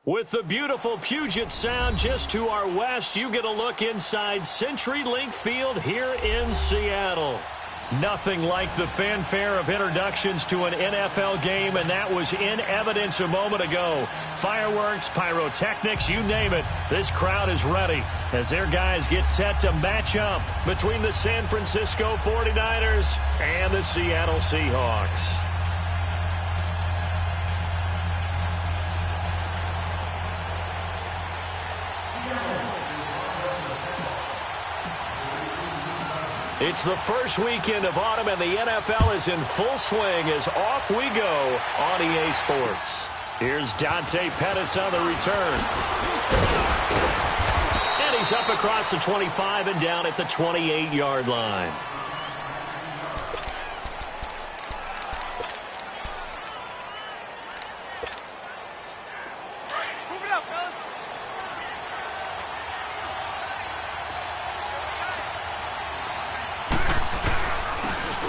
With the beautiful Puget Sound just to our west, you get a look inside CenturyLink Field here in Seattle. Nothing like the fanfare of introductions to an NFL game, and that was in evidence a moment ago. Fireworks, pyrotechnics, you name it. This crowd is ready as their guys get set to match up between the San Francisco 49ers and the Seattle Seahawks. It's the first weekend of autumn, and the NFL is in full swing as off we go on EA Sports. Here's Dante Pettis on the return. And he's up across the 25 and down at the 28-yard line.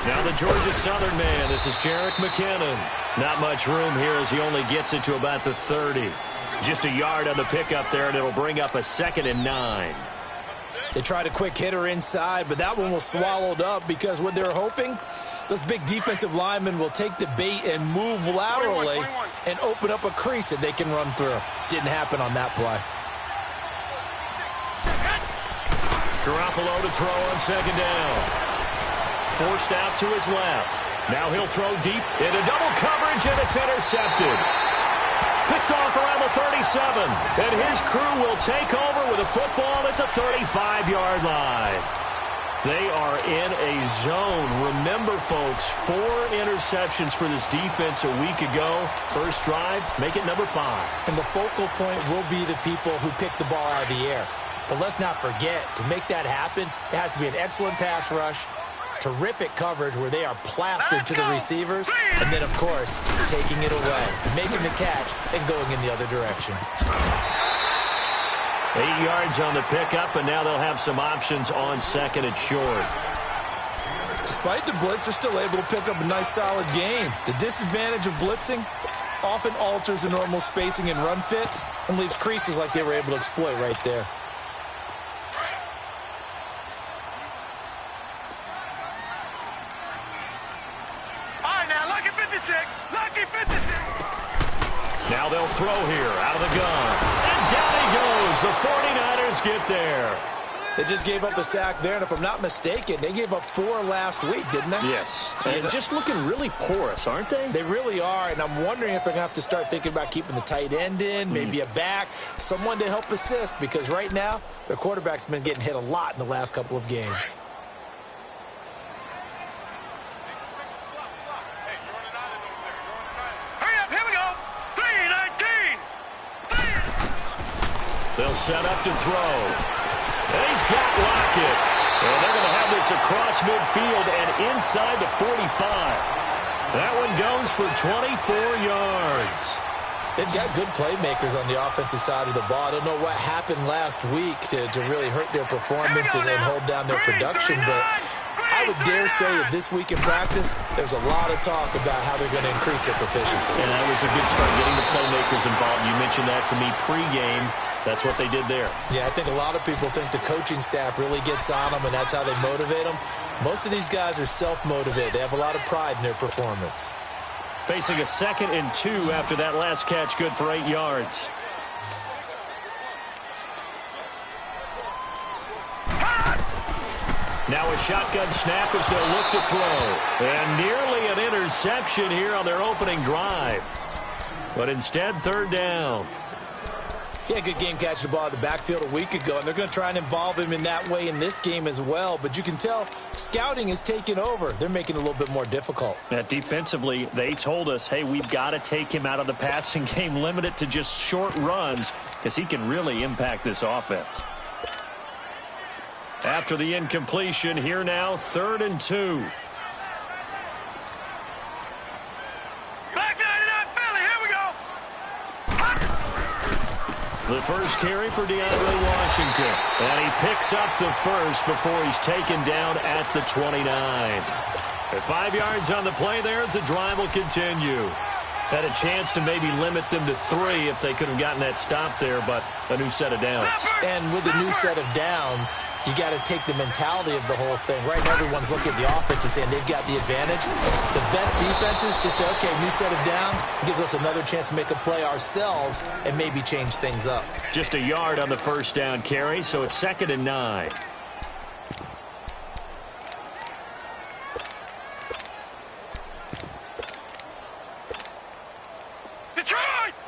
Now the Georgia Southern man, this is Jerick McKinnon. Not much room here as he only gets it to about the 30. Just a yard on the pickup there, and it'll bring up a 2nd and 9. They tried a quick hitter inside, but that one was swallowed up because what they're hoping, those big defensive linemen will take the bait and move laterally and open up a crease that they can run through. Didn't happen on that play. Garoppolo to throw on 2nd down. Forced out to his left. Now he'll throw deep into double coverage, and it's intercepted. Picked off around the 37. And his crew will take over with a football at the 35-yard line. They are in a zone. Remember, folks, 4 interceptions for this defense a week ago. First drive, make it number 5. And the focal point will be the people who pick the ball out of the air. But let's not forget, to make that happen, it has to be an excellent pass rush, terrific coverage where they are plastered to the receivers, and then, of course, taking it away, making the catch, and going in the other direction. 8 yards on the pickup, and now they'll have some options on 2nd and short. Despite the blitz, they're still able to pick up a nice, solid gain. The disadvantage of blitzing often alters the normal spacing and run fits and leaves creases like they were able to exploit right there. Now they'll throw here out of the gun. And down he goes. The 49ers get there. They just gave up a sack there, and if I'm not mistaken, they gave up 4 last week, didn't they? Yes. And just looking really porous, aren't they? They really are, and I'm wondering if they're going to have to start thinking about keeping the tight end in, maybe a back, someone to help assist, because right now their quarterback's been getting hit a lot in the last couple of games. They'll set up to throw. And he's got Lockett. And they're going to have this across midfield and inside the 45. That one goes for 24 yards. They've got good playmakers on the offensive side of the ball. I don't know what happened last week to really hurt their performance and hold down their production, but I would dare say that this week in practice, there's a lot of talk about how they're going to increase their proficiency. And that was a good start, getting the playmakers involved. You mentioned that to me pregame. That's what they did there. Yeah, I think a lot of people think the coaching staff really gets on them, and that's how they motivate them. Most of these guys are self-motivated. They have a lot of pride in their performance. Facing a 2nd and 2 after that last catch, good for 8 yards. Now a shotgun snap as they'll look to throw. And nearly an interception here on their opening drive. But instead, 3rd down. He had a good game catching the ball in the backfield a week ago, and they're going to try and involve him in that way in this game as well. But you can tell scouting is taking over. They're making it a little bit more difficult. Yeah, defensively, they told us, hey, we've got to take him out of the passing game, limit it to just short runs, because he can really impact this offense. After the incompletion, here now, 3rd and 2. The first carry for DeAndre Washington. And he picks up the first before he's taken down at the 29. At 5 yards on the play there, the drive will continue. Had a chance to maybe limit them to 3 if they could have gotten that stop there, but a new set of downs. And with a new set of downs, you got to take the mentality of the whole thing. Right now, everyone's looking at the offense and saying they've got the advantage. The best defenses just say, okay, new set of downs, gives us another chance to make a play ourselves and maybe change things up. Just a yard on the first down carry, so it's 2nd and 9.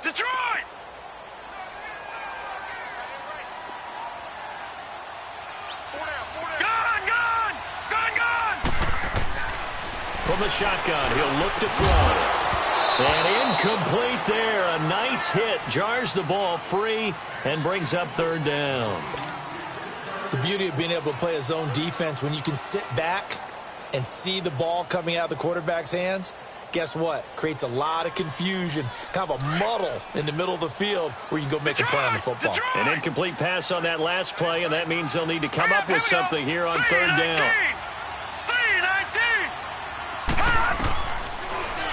Detroit! Gun! From the shotgun, he'll look to throw. And incomplete there. A nice hit. Jars the ball free and brings up 3rd down. The beauty of being able to play a zone defense when you can sit back and see the ball coming out of the quarterback's hands, guess what? Creates a lot of confusion, kind of a muddle in the middle of the field where you can go make a play on the football. An incomplete pass on that last play, and that means they'll need to come up with something here on 3rd down.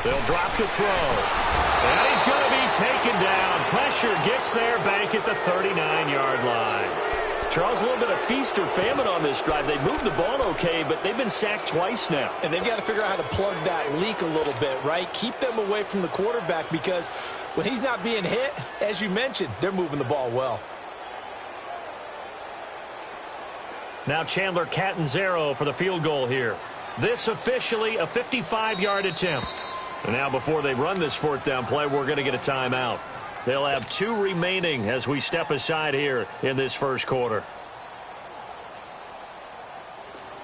They'll drop to throw. And he's going to be taken down. Pressure gets there back at the 39-yard line. Charles, a little bit of feast or famine on this drive. They moved the ball okay, but they've been sacked twice now. And they've got to figure out how to plug that leak a little bit, right? Keep them away from the quarterback because when he's not being hit, as you mentioned, they're moving the ball well. Now Chandler Catanzaro for the field goal here. This officially a 55-yard attempt. And now before they run this 4th down play, we're going to get a timeout. They'll have 2 remaining as we step aside here in this first quarter.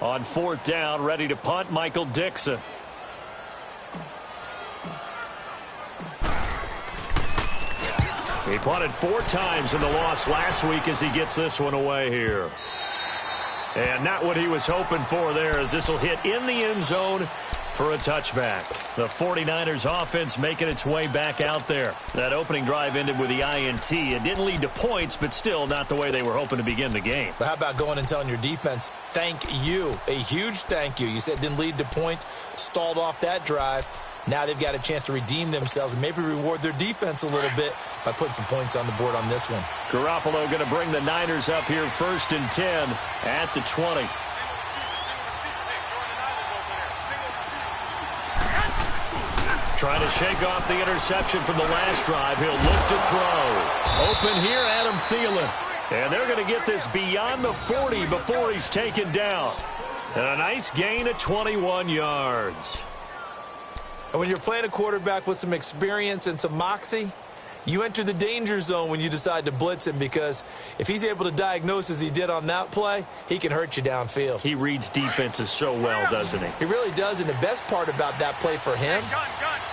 On 4th down, ready to punt, Michael Dixon. He punted 4 times in the loss last week as he gets this one away here. And not what he was hoping for there, as this will hit in the end zone for a touchback. The 49ers offense making its way back out there. That opening drive ended with the INT. It didn't lead to points, but still not the way they were hoping to begin the game. But how about going and telling your defense, thank you, a huge thank you. You said it didn't lead to points, stalled off that drive. Now they've got a chance to redeem themselves and maybe reward their defense a little bit by putting some points on the board on this one. Garoppolo going to bring the Niners up here 1st and 10 at the 20. Trying to shake off the interception from the last drive. He'll look to throw. Open here, Adam Thielen. And they're going to get this beyond the 40 before he's taken down. And a nice gain of 21 yards. And when you're playing a quarterback with some experience and some moxie, you enter the danger zone when you decide to blitz him, because if he's able to diagnose as he did on that play, he can hurt you downfield. He reads defenses so well, doesn't he? He really does, and the best part about that play for him,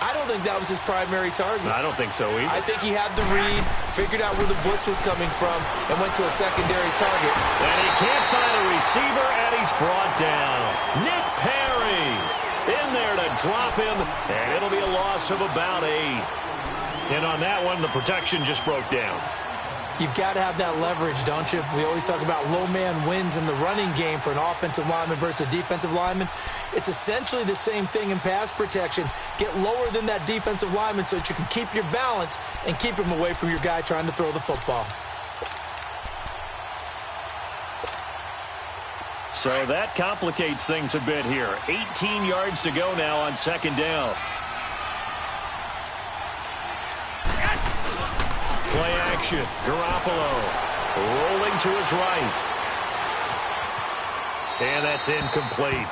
I don't think that was his primary target. I don't think so either. I think he had the read, figured out where the blitz was coming from, and went to a secondary target. And he can't find a receiver, and he's brought down. Nick Perry in there to drop him, and it'll be a loss of about 8. And on that one, the protection just broke down. You've got to have that leverage, don't you? We always talk about low man wins in the running game for an offensive lineman versus a defensive lineman. It's essentially the same thing in pass protection. Get lower than that defensive lineman so that you can keep your balance and keep him away from your guy trying to throw the football. So that complicates things a bit here. 18 yards to go now on 2nd down. Play action. Garoppolo rolling to his right. And that's incomplete.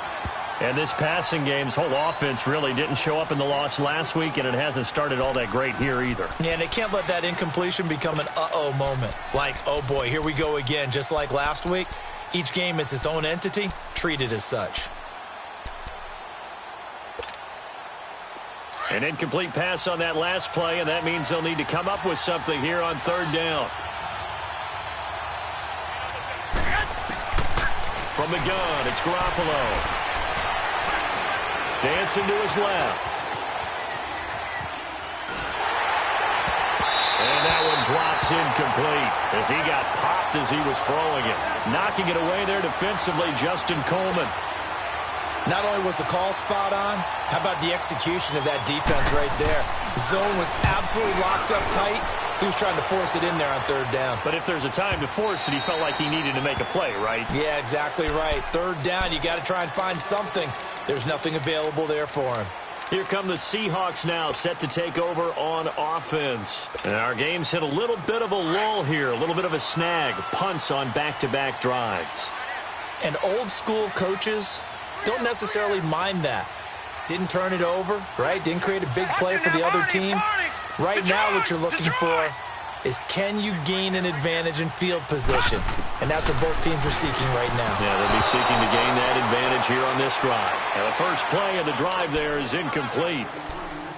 And this passing game's whole offense really didn't show up in the loss last week, and it hasn't started all that great here either. Yeah, and they can't let that incompletion become an uh-oh moment. Like, oh boy, here we go again, just like last week. Each game is its own entity, treated as such. An incomplete pass on that last play, and that means they'll need to come up with something here on 3rd down. From the gun, it's Garoppolo. Dancing to his left. And that one drops incomplete as he got popped as he was throwing it. Knocking it away there defensively, Justin Coleman. Not only was the call spot on, how about the execution of that defense right there? Zone was absolutely locked up tight. He was trying to force it in there on third down. But if there's a time to force it, he felt like he needed to make a play, right? Yeah, exactly right. Third down, you got to try and find something. There's nothing available there for him. Here come the Seahawks now, set to take over on offense. And our game's hit a little bit of a lull here, a little bit of a snag. Punts on back-to-back drives. And old-school coaches don't necessarily mind that. Didn't turn it over, right? Didn't create a big play for the other team. Right now what you're looking for is, can you gain an advantage in field position? And that's what both teams are seeking right now. Yeah, they'll be seeking to gain that advantage here on this drive. And the first play of the drive there is incomplete.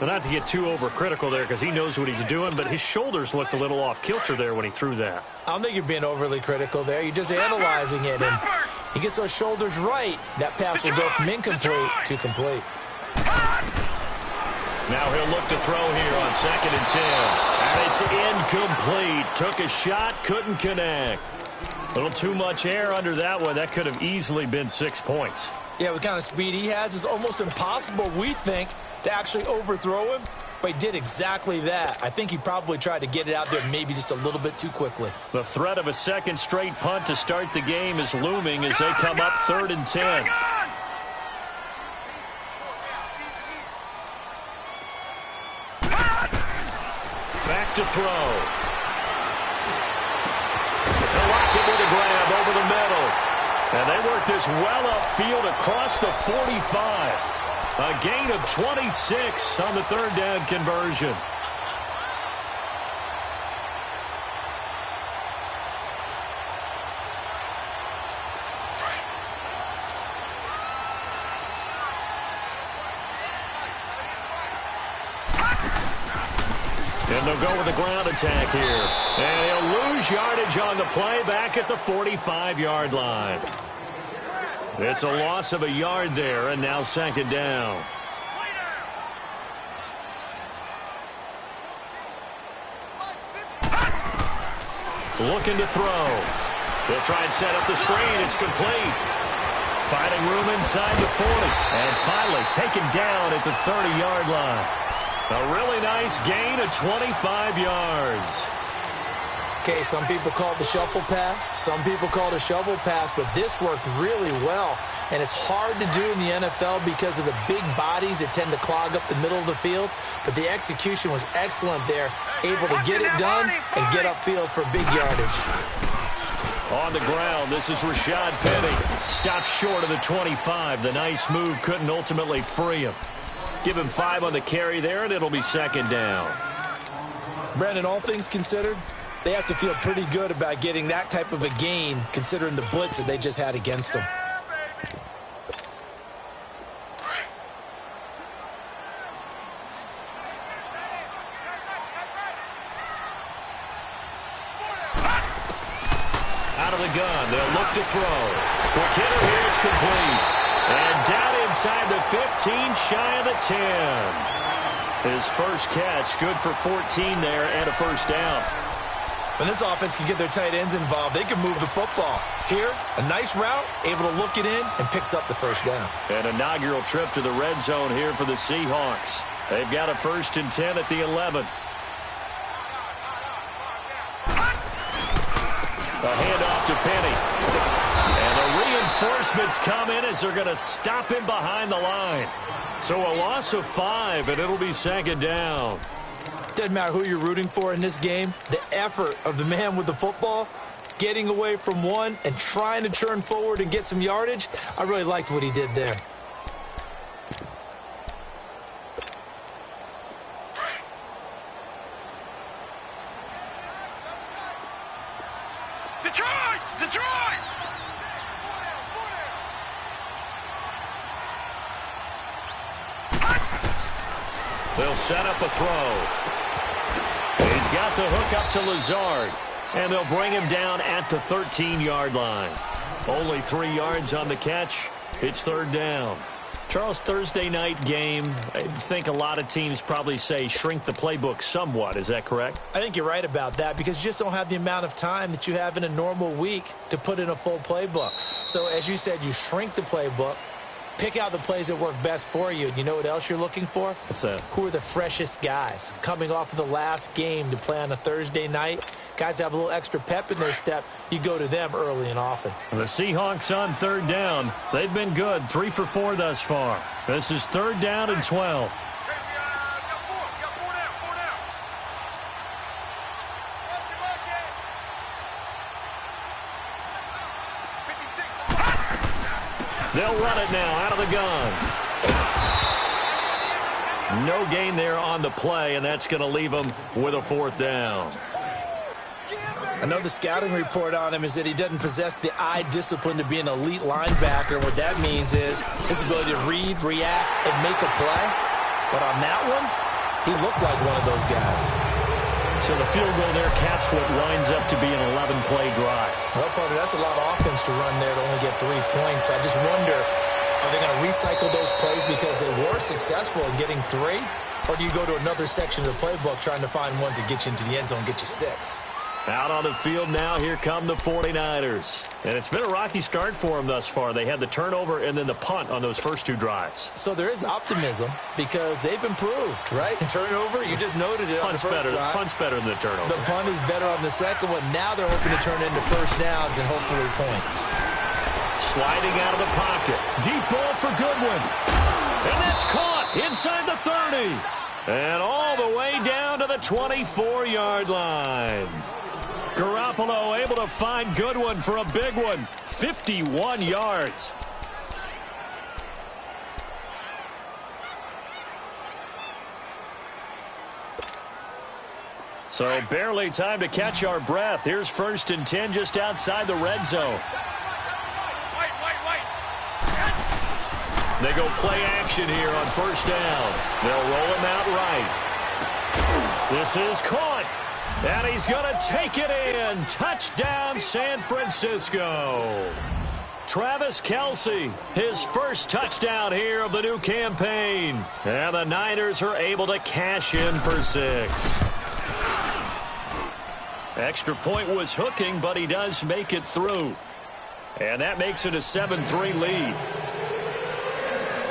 But not to get too overcritical there because he knows what he's doing, but his shoulders looked a little off kilter there when he threw that. I don't think you're being overly critical there. You're just analyzing it, and he gets those shoulders right. That pass will go from incomplete to complete. Now he'll look to throw here on 2nd and 10. And it's incomplete. Took a shot, couldn't connect. A little too much air under that one. That could have easily been 6 points. Yeah, with the kind of speed he has, it's almost impossible, we think, to actually overthrow him. But he did exactly that. I think he probably tried to get it out there maybe just a little bit too quickly. The threat of a second straight punt to start the game is looming as they come up 3rd and 10. Back to throw. They'll lock it with a grab over the middle. And they work this well upfield across the 45. A gain of 26 on the 3rd down conversion. And they'll go with the ground attack here. And he'll lose yardage on the play back at the 45-yard line. It's a loss of a yard there, and now 2nd down. Looking to throw. They'll try and set up the screen. It's complete. Finding room inside the 40. And finally taken down at the 30-yard line. A really nice gain of 25 yards. Okay, some people call it the shuffle pass. Some people call it a shovel pass, but this worked really well. And it's hard to do in the NFL because of the big bodies that tend to clog up the middle of the field. But the execution was excellent there, able to get it done and get upfield for big yardage. On the ground, this is Rashad Penny. Stopped short of the 25. The nice move couldn't ultimately free him. Give him 5 on the carry there, and it'll be 2nd down. Brandon, all things considered, they have to feel pretty good about getting that type of a gain, considering the blitz that they just had against them. Out of the gun, they'll look to throw. Quick hitter here, it's complete. And down inside the 15, shy of the 10. His first catch, good for 14 there and a first down. When this offense can get their tight ends involved, they can move the football. Here, a nice route, able to look it in, and picks up the first down. An inaugural trip to the red zone here for the Seahawks. They've got a 1st and 10 at the 11. A handoff to Penny. And the reinforcements come in as they're going to stop him behind the line. So a loss of 5, and it'll be 2nd down. Doesn't matter who you're rooting for in this game. The effort of the man with the football, getting away from one and trying to churn forward and get some yardage, I really liked what he did there. Detroit! Detroit! They'll set up a throw. He's got the hook up to Lazard. And they'll bring him down at the 13-yard line. Only 3 yards on the catch. It's 3rd down. Charles, Thursday night game, I think a lot of teams probably say shrink the playbook somewhat. Is that correct? I think you're right about that because you just don't have the amount of time that you have in a normal week to put in a full playbook. So, as you said, you shrink the playbook. Pick out the plays that work best for you. And you know what else you're looking for? What's that? Who are the freshest guys? Coming off of the last game to play on a Thursday night, guys have a little extra pep in their step. You go to them early and often. The Seahawks on third down. They've been good, 3 for 4 thus far. This is third down and 12. They'll run it now out of the gun. No gain there on the play, and that's going to leave them with a fourth down. I know the scouting report on him is that he doesn't possess the eye discipline to be an elite linebacker. What that means is his ability to read, react, and make a play. But on that one, he looked like one of those guys. So the field goal there caps what winds up to be an 11-play drive. Well, partner, that's a lot of offense to run there to only get 3 points. I just wonder, are they going to recycle those plays because they were successful in getting 3? Or do you go to another section of the playbook trying to find ones that get you into the end zone and get you 6? Out on the field now, here come the 49ers. And it's been a rocky start for them thus far. They had the turnover and then the punt on those first 2 drives. So there is optimism because they've improved, right? Turnover, you just noted it on the first drive. Punt's better than the turnover. The punt is better on the second one. Now they're hoping to turn it into first downs and hopefully points. Sliding out of the pocket. Deep ball for Goodwin. And that's caught inside the 30. And all the way down to the 24-yard line. Garoppolo able to find Goodwin for a big one. 51 yards. So barely time to catch our breath. Here's 1st and 10 just outside the red zone. They go play action here on first down. They'll roll him out right. This is caught. And he's going to take it in. Touchdown, San Francisco. Travis Kelce, his first touchdown here of the new campaign. And the Niners are able to cash in for 6. Extra point was hooking, but he does make it through. And that makes it a 7-3 lead.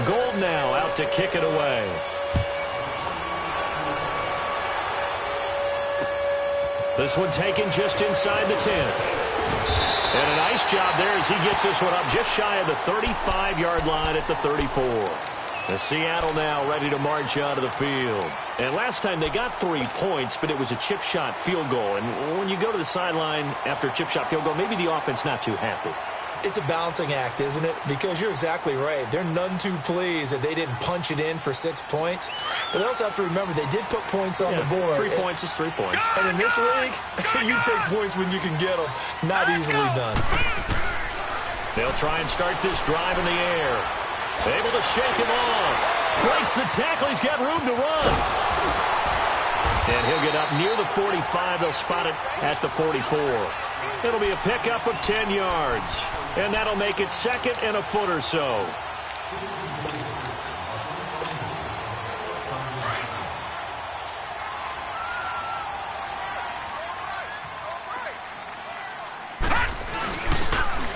Gold now out to kick it away. This one taken just inside the 10. And a nice job there as he gets this one up just shy of the 35-yard line at the 34. The Seattle now ready to march out of the field. And last time they got 3 points, but it was a chip shot field goal. And when you go to the sideline after a chip shot field goal, maybe the offense not too happy. It's a balancing act, isn't it? Because you're exactly right. They're none too pleased that they didn't punch it in for 6 points. But they also have to remember they did put points on the board. 3 points is 3 points. And in this league, you take points when you can get them. Not easily done. They'll try and start this drive in the air. Able to shake him off. Breaks the tackle. He's got room to run. And he'll get up near the 45. They'll spot it at the 44. It'll be a pickup of 10 yards. And that'll make it 2nd and a foot or so.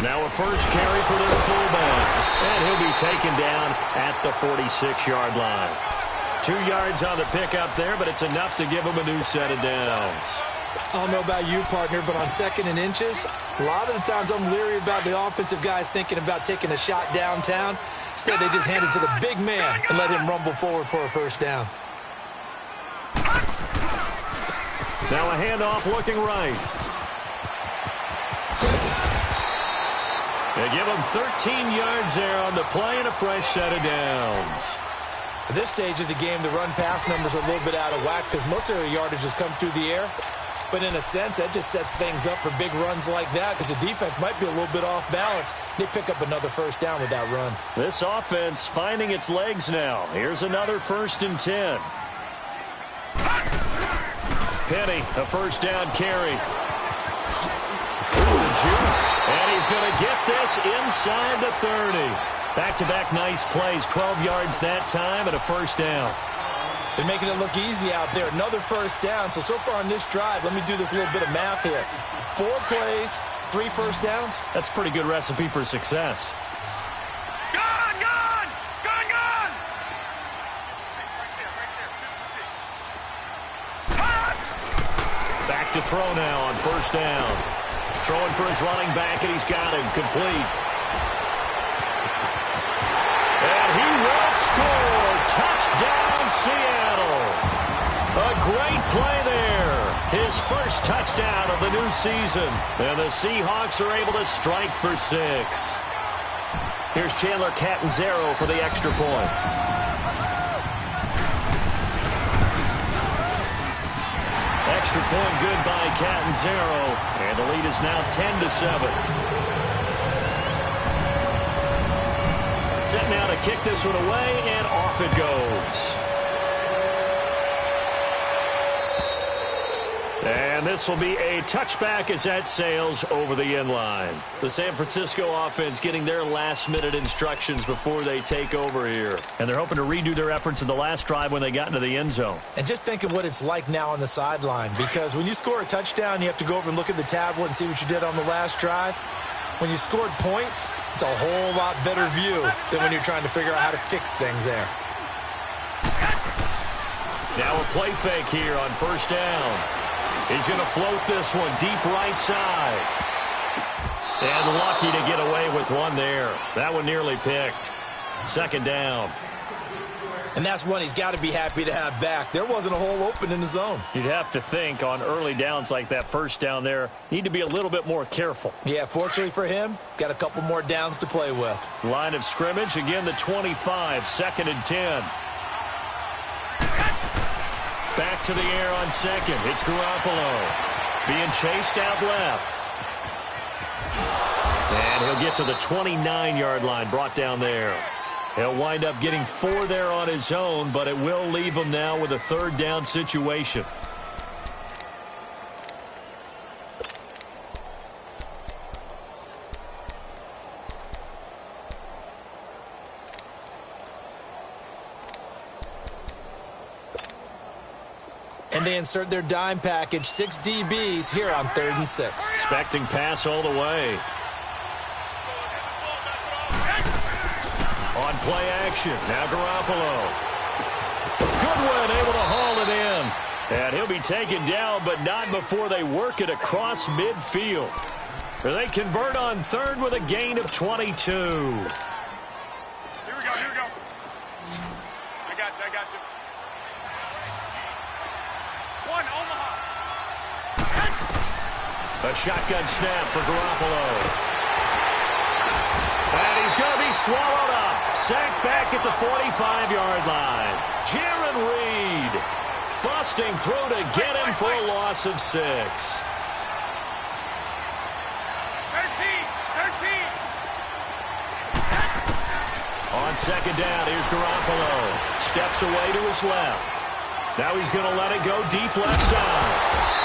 Now a first carry for their fullback. And he'll be taken down at the 46-yard line. 2 yards on the pickup there, but it's enough to give him a new set of downs. I don't know about you, partner, but on 2nd and inches, a lot of the times I'm leery about the offensive guys thinking about taking a shot downtown. Instead, they just hand it to the big man and let him rumble forward for a first down. Now a handoff looking right. They give him 13 yards there on the play and a fresh set of downs. At this stage of the game, the run-pass numbers are a little bit out of whack because most of their yardage has come through the air. But in a sense, that just sets things up for big runs like that because the defense might be a little bit off balance. They pick up another first down with that run. This offense finding its legs now. Here's another 1st and 10. Penny, a first down carry. Ooh, the juke. And he's going to get this inside the 30. Back-to-back nice plays, 12 yards that time and a first down. They're making it look easy out there. Another first down. So far on this drive, let me do this little bit of math here. 4 plays, 3 first downs. That's a pretty good recipe for success. Gone! to throw now on first down. Throwing for his running back, and he's got him complete. And he will score. Touchdown, Seattle. A great play there. His first touchdown of the new season. And the Seahawks are able to strike for 6. Here's Chandler Catanzaro for the extra point. Extra point good by Catanzaro. And the lead is now 10-7. Set now to kick this one away, and off it goes. And this will be a touchback as that sails over the end line. The San Francisco offense getting their last-minute instructions before they take over here. And they're hoping to redo their efforts in the last drive when they got into the end zone. And just think of what it's like now on the sideline, because when you score a touchdown, you have to go over and look at the tablet and see what you did on the last drive. When you scored points, it's a whole lot better view than when you're trying to figure out how to fix things there. Now a play fake here on first down. He's going to float this one deep right side. And lucky to get away with one there. That one nearly picked. Second down. And that's one he's got to be happy to have back. There wasn't a hole open in the zone. You'd have to think on early downs like that first down there, need to be a little bit more careful. Yeah, fortunately for him, got a couple more downs to play with. Line of scrimmage, again the 25, 2nd and 10. Back to the air on second. It's Garoppolo. Being chased out left. And he'll get to the 29-yard line, brought down there. He'll wind up getting 4 there on his own, but it will leave him now with a third down situation. And they insert their dime package, 6 DBs here on 3rd and 6. Expecting pass all the way. On play action, now Garoppolo. Goodwin able to haul it in. And he'll be taken down, but not before they work it across midfield. They convert on third with a gain of 22. Here we go. I got you. One, Omaha. A shotgun snap for Garoppolo. And he's going to be swallowed up. Sacked back at the 45-yard line. Jaron Reed busting through to get him for a loss of 6. 13. On second down, here's Garoppolo. Steps away to his left. Now he's going to let it go deep left side.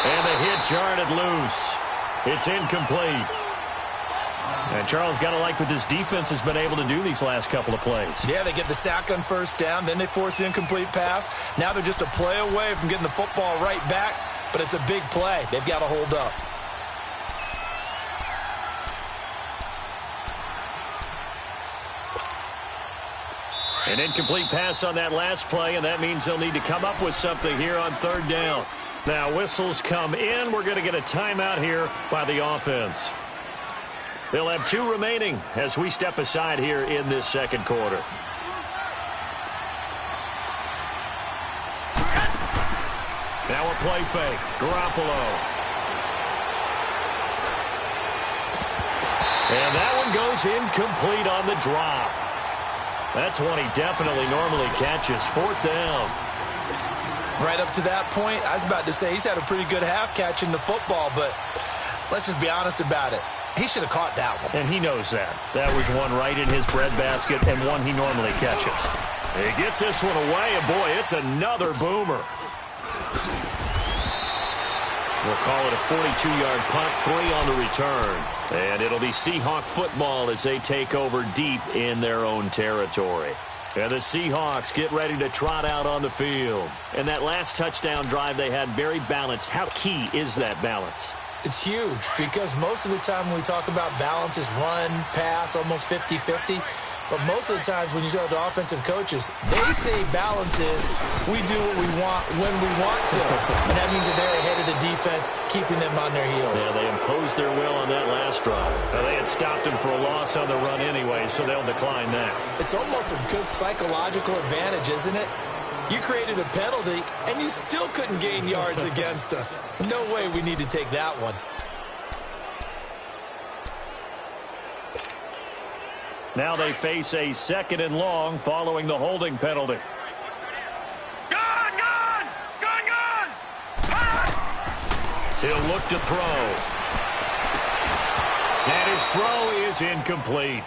And the hit jarred it loose. It's incomplete. And Charles, got to like what this defense has been able to do these last couple of plays. Yeah, they get the sack on first down, then they force the incomplete pass. Now they're just a play away from getting the football right back, but it's a big play. They've got to hold up. An incomplete pass on that last play, and that means they'll need to come up with something here on third down. Now whistles come in. We're going to get a timeout here by the offense. They'll have 2 remaining as we step aside here in this second quarter. Now a play fake. Garoppolo. And that one goes incomplete on the drop. That's one he definitely normally catches. 4th down. Right up to that point, I was about to say he's had a pretty good half catching the football, but let's just be honest about it. He should have caught that one. And he knows that. That was one right in his breadbasket and one he normally catches. He gets this one away, and boy, it's another boomer. We'll call it a 42-yard punt, 3 on the return. And it'll be Seahawk football as they take over deep in their own territory. And the Seahawks get ready to trot out on the field. And that last touchdown drive they had very balanced. How key is that balance? It's huge because most of the time when we talk about balance is run, pass, almost 50-50. But most of the times when you talk to offensive coaches, they say balance is we do what we want when we want to. And that means that they're ahead of the defense, keeping them on their heels. Yeah, they imposed their will on that last drive. Now, they had stopped him for a loss on the run anyway, so they'll decline that. It's almost a good psychological advantage, isn't it? You created a penalty, and you still couldn't gain yards against us. No way we need to take that one. Now they face a 2nd and long following the holding penalty. Gone! Gone! Gone! Gone! He'll look to throw. And his throw is incomplete.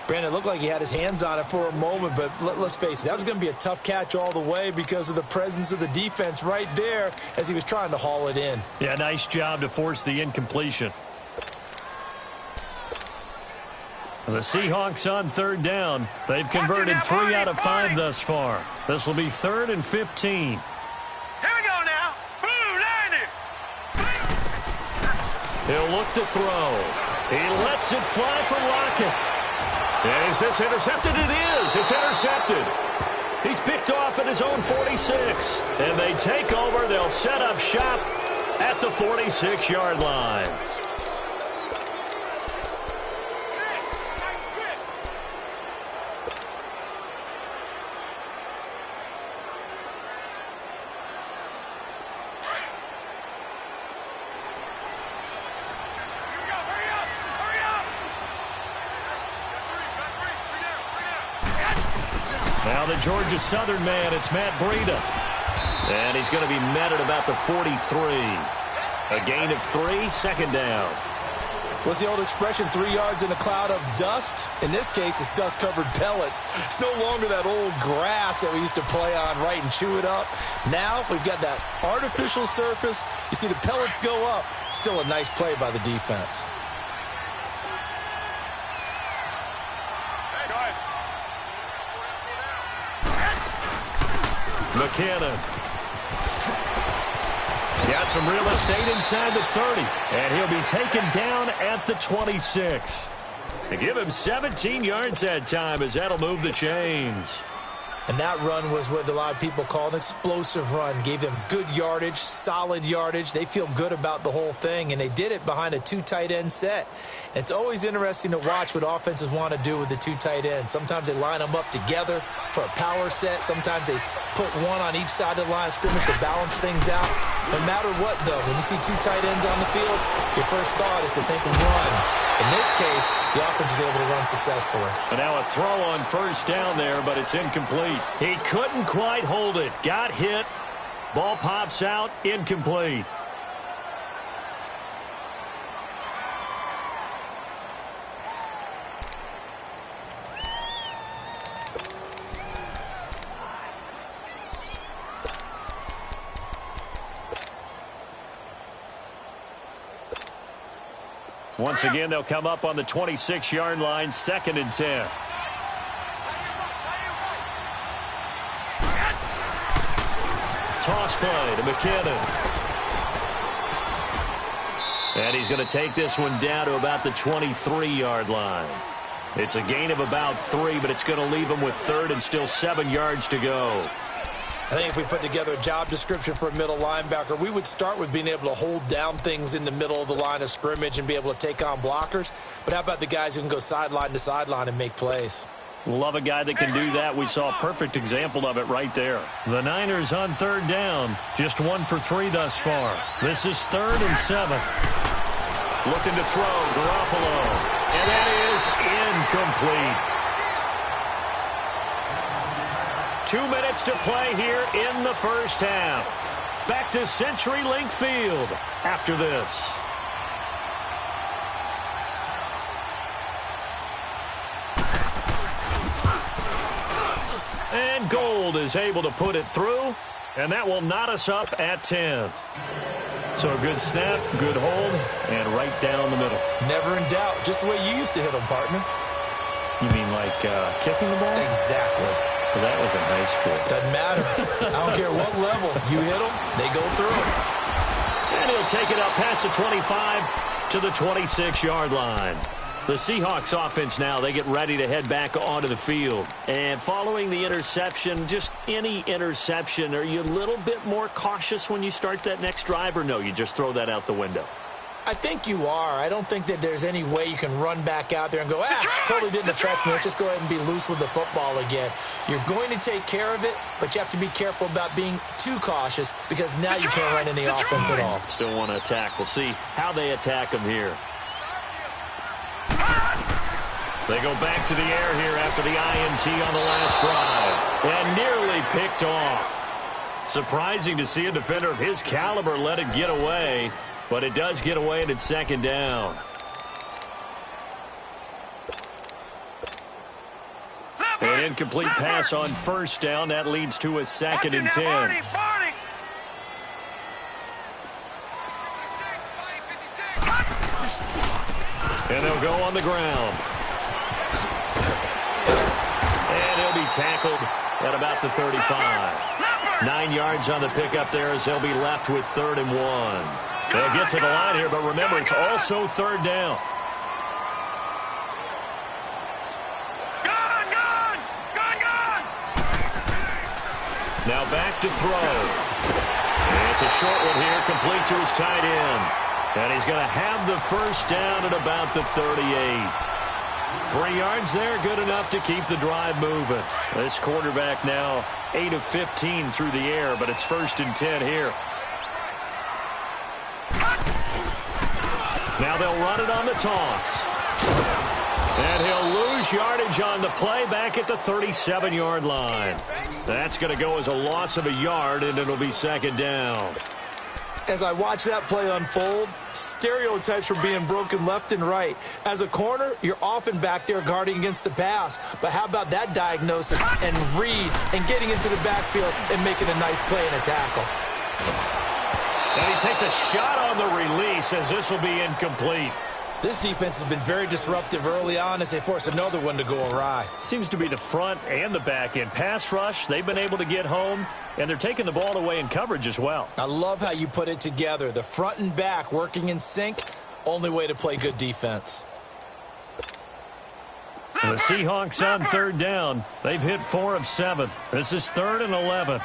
Brandon, it looked like he had his hands on it for a moment, but let's face it, that was going to be a tough catch all the way because of the presence of the defense right there as he was trying to haul it in. Yeah, nice job to force the incompletion. The Seahawks on 3rd down. They've converted 3 out of 5 thus far. This will be 3rd and 15. Here we go now. Blue 90. He'll look to throw. He lets it fly from Lockett. And is this intercepted? It is. It's intercepted. He's picked off at his own 46. And they take over. They'll set up shop at the 46-yard line. Now the Georgia Southern man, it's Matt Breida. And he's going to be met at about the 43. A gain of 3, 2nd down. What's the old expression, 3 yards in a cloud of dust? In this case, it's dust-covered pellets. It's no longer that old grass that we used to play on, right, and chew it up. Now we've got that artificial surface. You see the pellets go up. Still a nice play by the defense. McKinnon. Got some real estate inside the 30. And he'll be taken down at the 26. They give him 17 yards that time as that'll move the chains. And that run was what a lot of people call an explosive run. Gave them good yardage, solid yardage. They feel good about the whole thing, and they did it behind a 2 tight end set. It's always interesting to watch what offenses want to do with the 2 tight ends. Sometimes they line them up together for a power set. Sometimes they put one on each side of the line of scrimmage to balance things out. No matter what, though, when you see 2 tight ends on the field, your first thought is to think run. In this case, the offense was able to run successfully. And now a throw on 1st down there, but it's incomplete. He couldn't quite hold it. Got hit. Ball pops out. Incomplete. Once again, they'll come up on the 26-yard line, 2nd and 10. Toss play to McKinnon. And he's going to take this one down to about the 23-yard line. It's a gain of about 3, but it's going to leave him with 3rd and still 7 yards to go. I think if we put together a job description for a middle linebacker, we would start with being able to hold down things in the middle of the line of scrimmage and be able to take on blockers. But how about the guys who can go sideline to sideline and make plays? Love a guy that can do that. We saw a perfect example of it right there. The Niners on 3rd down. Just 1 for 3 thus far. This is 3rd and 7. Looking to throw, Garoppolo. And that is incomplete. 2 minutes to play here in the first half. Back to CenturyLink Field after this. And Gold is able to put it through, and that will knot us up at 10. So a good snap, good hold, and right down the middle. Never in doubt. Just the way you used to hit them, partner. You mean like kicking the ball? Exactly. Well, that was in high school. Doesn't matter. I don't care what level. You hit them, they go through. And he'll take it up past the 25 to the 26-yard line. The Seahawks offense now, they get ready to head back onto the field. And following the interception, just any interception, are you a little bit more cautious when you start that next drive, or no, you just throw that out the window? I think you are. I don't think that there's any way you can run back out there and go, totally didn't affect me. Let's just go ahead and be loose with the football again. You're going to take care of it, but you have to be careful about being too cautious because now you can't run any offense at all. Still want to attack. We'll see how they attack them here. They go back to the air here after the INT on the last drive. And nearly picked off. Surprising to see a defender of his caliber let it get away. But it does get away and it's second down. An incomplete pass on first down. That leads to a second and 10. And they'll go on the ground. And he'll be tackled at about the 35. 9 yards on the pickup there as they'll be left with 3rd and 1. They'll get to the line here, but remember, it's also 3rd down. Gone! Now back to throw. And it's a short one here, complete to his tight end. And he's going to have the first down at about the 38. 3 yards there, good enough to keep the drive moving. This quarterback now 8 of 15 through the air, but it's 1st and 10 here. Now they'll run it on the toss. And he'll lose yardage on the play back at the 37-yard line. That's going to go as a loss of a yard, and it'll be 2nd down. As I watch that play unfold, stereotypes are being broken left and right. As a corner, you're often back there guarding against the pass. But how about that diagnosis and read and getting into the backfield and making a nice play and a tackle? And he takes a shot on the release as this will be incomplete. This defense has been very disruptive early on as they force another one to go awry. Seems to be the front and the back end. Pass rush, they've been able to get home, and they're taking the ball away in coverage as well. I love how you put it together. The front and back working in sync, only way to play good defense. The Seahawks on 3rd down. They've hit 4 of 7. This is 3rd and 11.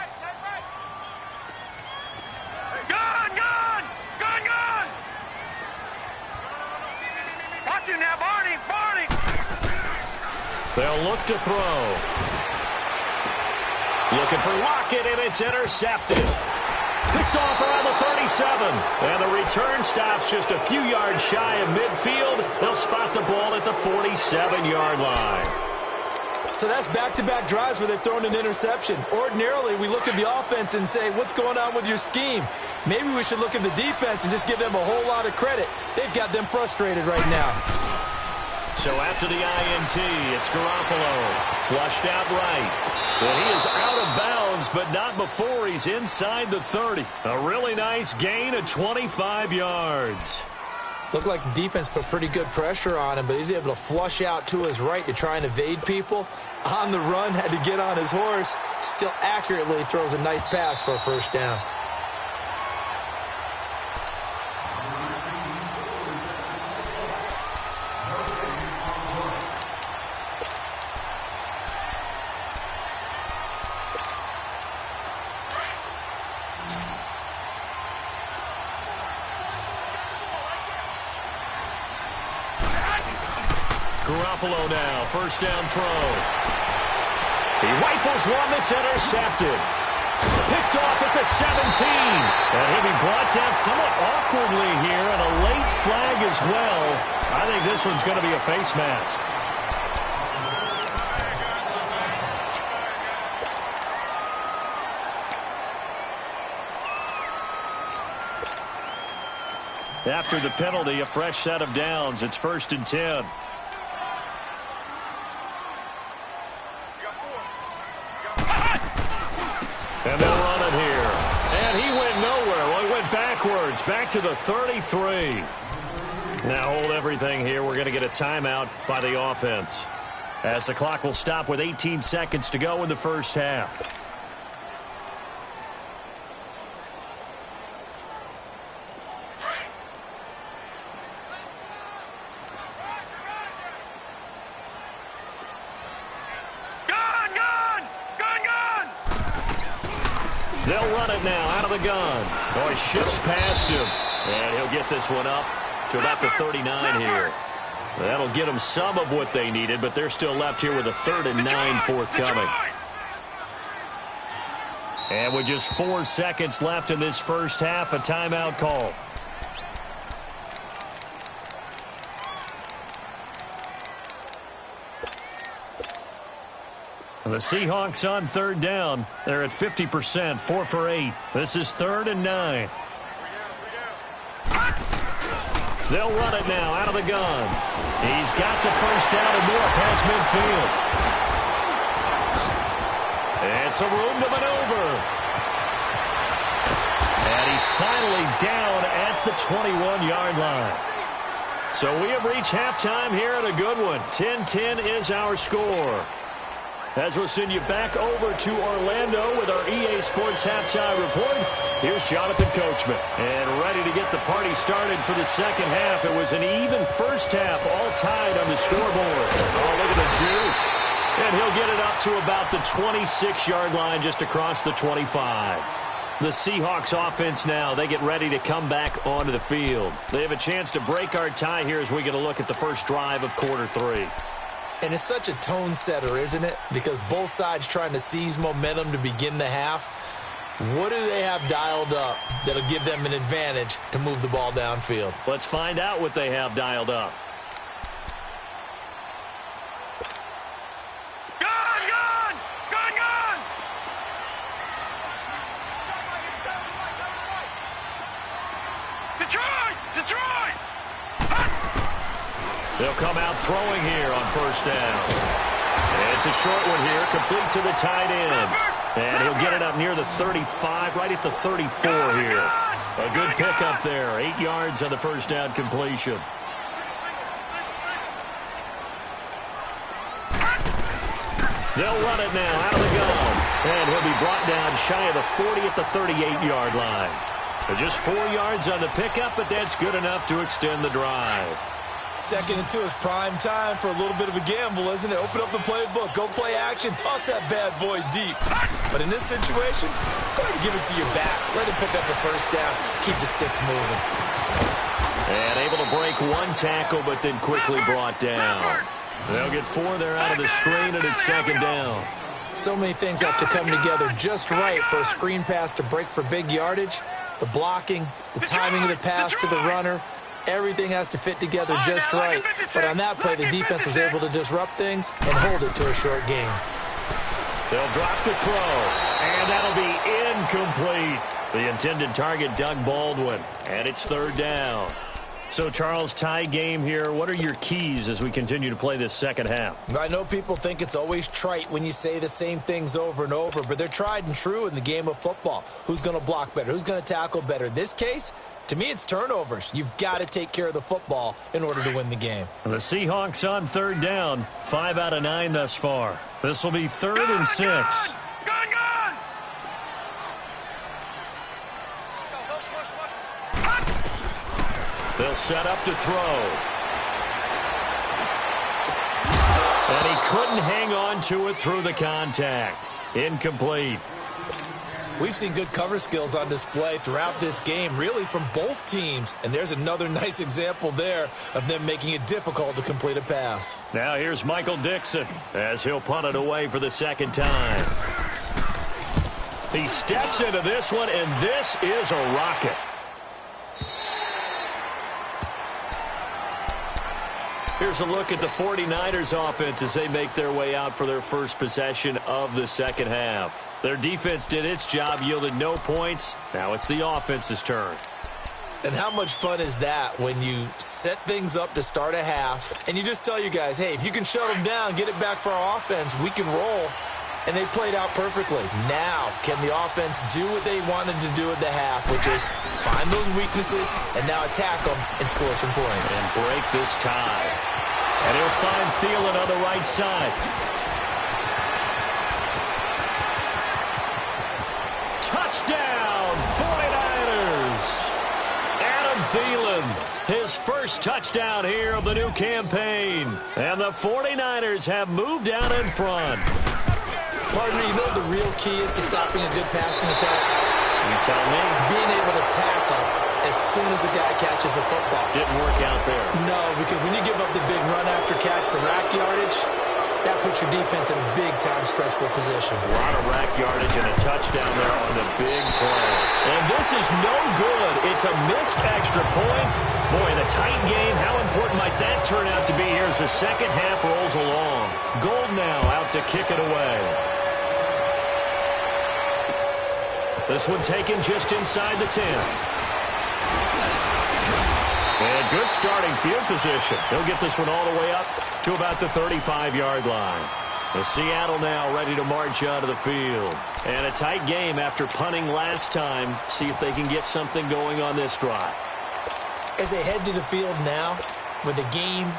Now, Barney! They'll look to throw. Looking for Lockett, and it's intercepted. Picked off around the 37. And the return stops just a few yards shy of midfield. They'll spot the ball at the 47-yard line. So that's back-to-back drives where they've thrown an interception. Ordinarily, we look at the offense and say, what's going on with your scheme? Maybe we should look at the defense and just give them a whole lot of credit. They've got them frustrated right now. So after the INT, it's Garoppolo. Flushed out right. Well, he is out of bounds, but not before he's inside the 30. A really nice gain of 25 yards. Looked like the defense put pretty good pressure on him, but he's able to flush out to his right to try and evade people. On the run, had to get on his horse. Still accurately throws a nice pass for a first down. Garoppolo now, first down throw. He rifles one that's intercepted. Picked off at the 17. And he'll be brought down somewhat awkwardly here, and a late flag as well. I think this one's going to be a face mask. After the penalty, a fresh set of downs. It's 1st and 10. And they'll run it here. And he went nowhere. Well, he went backwards, back to the 33. Now hold everything here. We're going to get a timeout by the offense, as the clock will stop with 18 seconds to go in the first half. They'll run it now out of the gun. Oh, he shifts past him. And he'll get this one up to about the 39 here. That'll get them some of what they needed, but they're still left here with a 3rd and 9 forthcoming. And with just 4 seconds left in this first half, a timeout call. The Seahawks on 3rd down. They're at 50%, 4 for 8. This is 3rd and 9. They'll run it now out of the gun. He's got the first down and more past midfield. And some room to maneuver. And he's finally down at the 21-yard line. So we have reached halftime here at a good one. 10-10 is our score. As we'll send you back over to Orlando with our EA Sports Halftime Report, here's Jonathan Coachman. And ready to get the party started for the second half. It was an even first half, all tied on the scoreboard. Oh, look at the juke. And he'll get it up to about the 26-yard line, just across the 25. The Seahawks offense now, they get ready to come back onto the field. They have a chance to break our tie here as we get a look at the first drive of quarter 3. And it's such a tone setter, isn't it? Because both sides trying to seize momentum to begin the half. What do they have dialed up that'll give them an advantage to move the ball downfield? Let's find out what they have dialed up. They'll come out throwing here on first down. It's a short one here, complete to the tight end. And he'll get it up near the 35, right at the 34 here. A good pickup there, 8 yards on the first down completion. They'll run it now out of the gun. And he'll be brought down shy of the 40 at the 38-yard line. Just 4 yards on the pickup, but that's good enough to extend the drive. 2nd and 2 is prime time for a little bit of a gamble, isn't it? Open up the playbook, go play action, toss that bad boy deep. But in this situation, go ahead and give it to your back. Let him pick up the first down, keep the sticks moving. And able to break one tackle, but then quickly brought down. They'll get 4 there out of the screen, and it's 2nd down. So many things have to come together just right for a screen pass to break for big yardage. The blocking, the timing of the pass to the runner, everything has to fit together just right. But on that play, the defense was able to disrupt things and hold it to a short game. They'll drop the throw, and that'll be incomplete. The intended target, Doug Baldwin, and it's 3rd down. So, Charles, tie game here. What are your keys as we continue to play this second half? I know people think it's always trite when you say the same things over and over, but they're tried and true in the game of football. Who's going to block better? Who's going to tackle better? In this case, to me, it's turnovers. You've got to take care of the football in order to win the game. The Seahawks on 3rd down, 5 out of 9 thus far. This will be 3rd and 6. They'll set up to throw. And he couldn't hang on to it through the contact. Incomplete. We've seen good cover skills on display throughout this game, really from both teams. And there's another nice example there of them making it difficult to complete a pass. Now here's Michael Dixon as he'll punt it away for the 2nd time. He steps into this one, and this is a rocket. Here's a look at the 49ers offense as they make their way out for their first possession of the second half. Their defense did its job, yielded no points. Now it's the offense's turn. And how much fun is that when you set things up to start a half and you just tell you guys, hey, if you can shut them down, get it back for our offense, we can roll. And they played out perfectly. Now, can the offense do what they wanted to do at the half, which is find those weaknesses and now attack them and score some points. And break this tie. And he'll find Thielen on the right side. Touchdown, 49ers. Adam Thielen, his first touchdown here of the new campaign. And the 49ers have moved down in front. Partner, you know the real key is to stopping a good passing attack? tell me? Being able to tackle as soon as a guy catches the football. Didn't work out there. No, because when you give up the big run after catch, the rack yardage, that puts your defense in a big-time stressful position. A lot of rack yardage and a touchdown there on the big play. And this is no good. It's a missed extra point. Boy, in a tight game, how important might that turn out to be here as the second half rolls along? Gold now out to kick it away. This one taken just inside the 10. And good starting field position. He'll get this one all the way up to about the 35-yard line. The Seattle now ready to march out of the field. And a tight game after punting last time. See if they can get something going on this drive. As they head to the field now, with the game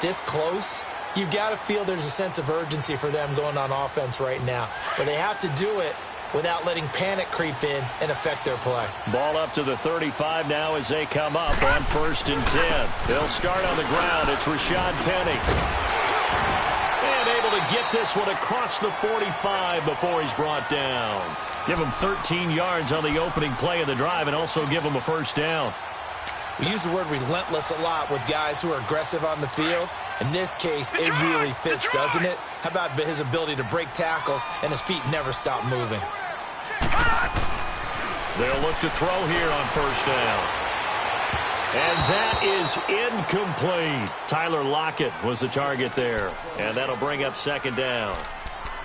this close, you've got to feel there's a sense of urgency for them going on offense right now. But they have to do it without letting panic creep in and affect their play. Ball up to the 35 now as they come up on 1st and 10. They'll start on the ground. It's Rashad Penny. And able to get this one across the 45 before he's brought down. Give him 13 yards on the opening play of the drive and also give him a first down. We use the word relentless a lot with guys who are aggressive on the field. In this case, it really fits, doesn't it? How about his ability to break tackles and his feet never stop moving? They'll look to throw here on 1st down. And that is incomplete. Tyler Lockett was the target there. And that'll bring up 2nd down.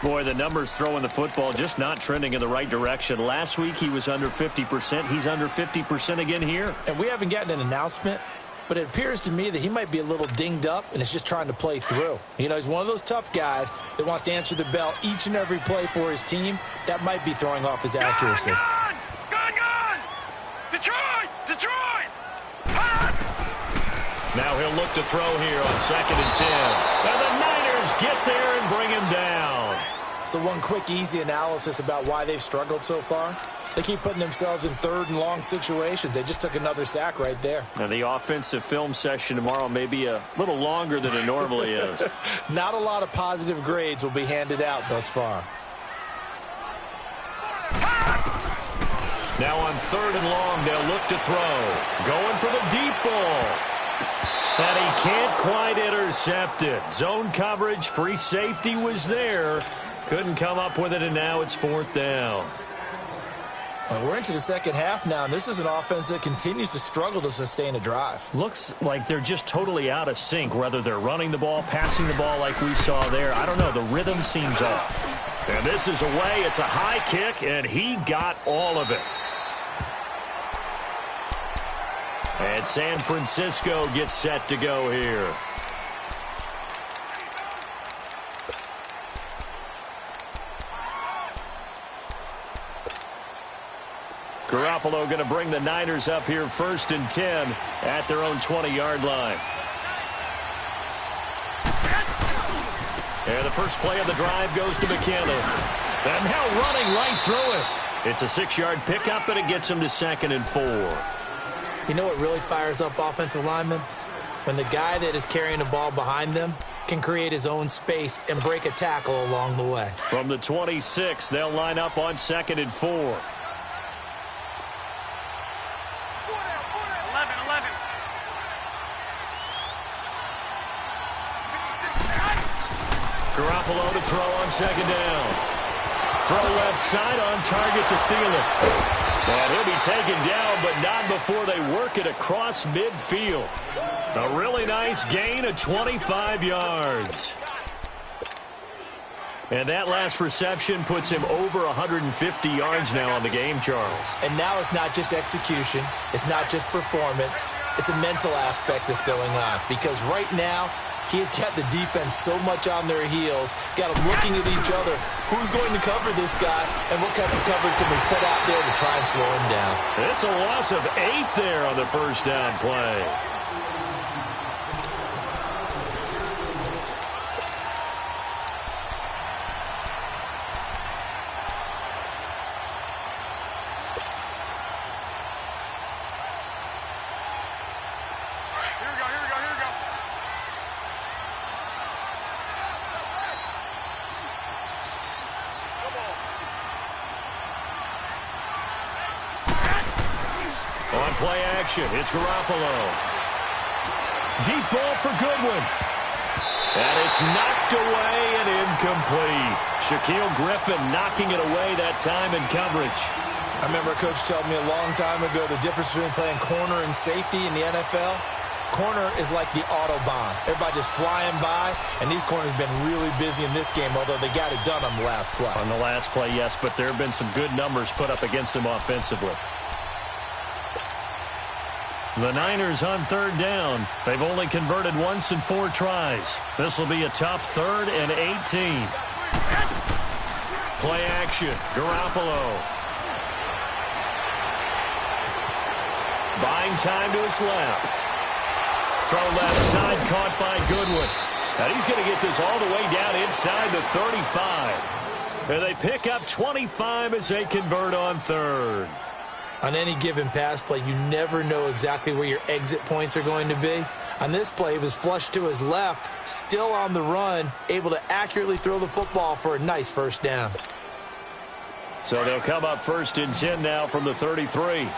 Boy, the numbers throwing the football just not trending in the right direction. Last week he was under 50%. He's under 50% again here. And we haven't gotten an announcement, but it appears to me that he might be a little dinged up and is just trying to play through. You know, he's one of those tough guys that wants to answer the bell each and every play for his team. That might be throwing off his accuracy. Gone! Detroit! Detroit! Now he'll look to throw here on 2nd and 10. And the Niners get there and bring him down. So one quick, easy analysis about why they've struggled so far. They keep putting themselves in 3rd and long situations. They just took another sack right there. And the offensive film session tomorrow may be a little longer than it normally is. Not a lot of positive grades will be handed out thus far. Now on 3rd and long, they'll look to throw. Going for the deep ball. And he can't quite intercept it. Zone coverage, free safety was there. Couldn't come up with it, and now it's 4th down. Well, we're into the second half now, and this is an offense that continues to struggle to sustain a drive. Looks like they're just totally out of sync, whether they're running the ball, passing the ball like we saw there. I don't know. The rhythm seems off. And this is away. It's a high kick, and he got all of it. And San Francisco gets set to go here. Garoppolo going to bring the Niners up here 1st and 10 at their own 20-yard line. And the first play of the drive goes to McKinnon. And now running right through it. It's a 6-yard pickup, and it gets him to 2nd and 4. You know what really fires up offensive linemen? When the guy that is carrying the ball behind them can create his own space and break a tackle along the way. From the 26, they'll line up on 2nd and 4. 11. Garoppolo to throw on 2nd down. Throw left side on target to Thielen. And he'll be taken down, but not before they work it across midfield. A really nice gain of 25 yards. And that last reception puts him over 150 yards now on the game, Charles. And now it's not just execution. It's not just performance. It's a mental aspect that's going on. Because right now, he's got the defense so much on their heels, got them looking at each other. Who's going to cover this guy, and what kind of coverage can we put out there to try and slow him down? It's a loss of 8 there on the 1st down play. Play action. It's Garoppolo. Deep ball for Goodwin. And it's knocked away and incomplete. Shaquille Griffin knocking it away that time in coverage. I remember a coach told me a long time ago the difference between playing corner and safety in the NFL. Corner is like the Autobahn. Everybody just flying by, and these corners have been really busy in this game, although they got it done on the last play. On the last play, yes, but there have been some good numbers put up against them offensively. The Niners on third down. They've only converted once in 4 tries. This will be a tough 3rd and 18. Play action. Garoppolo. Buying time to his left. Throw left side caught by Goodwin. And he's going to get this all the way down inside the 35. And they pick up 25 as they convert on 3rd. On any given pass play, you never know exactly where your exit points are going to be. On this play, he was flushed to his left, still on the run, able to accurately throw the football for a nice first down. So they'll come up 1st and 10 now from the 33.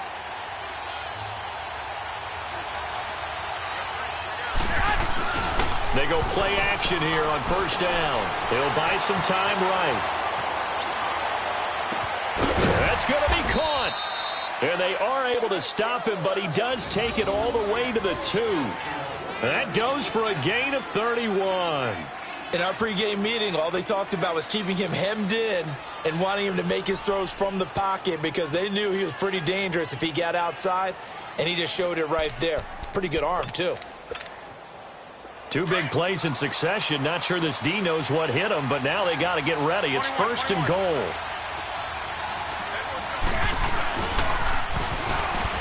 They go play action here on 1st down. They'll buy some time right. That's going to be caught. And they are able to stop him, but he does take it all the way to the 2. That goes for a gain of 31. In our pregame meeting, all they talked about was keeping him hemmed in and wanting him to make his throws from the pocket because they knew he was pretty dangerous if he got outside, and he just showed it right there. Pretty good arm, too. 2 big plays in succession. Not sure this D knows what hit him, but now they got to get ready. It's 1st and goal.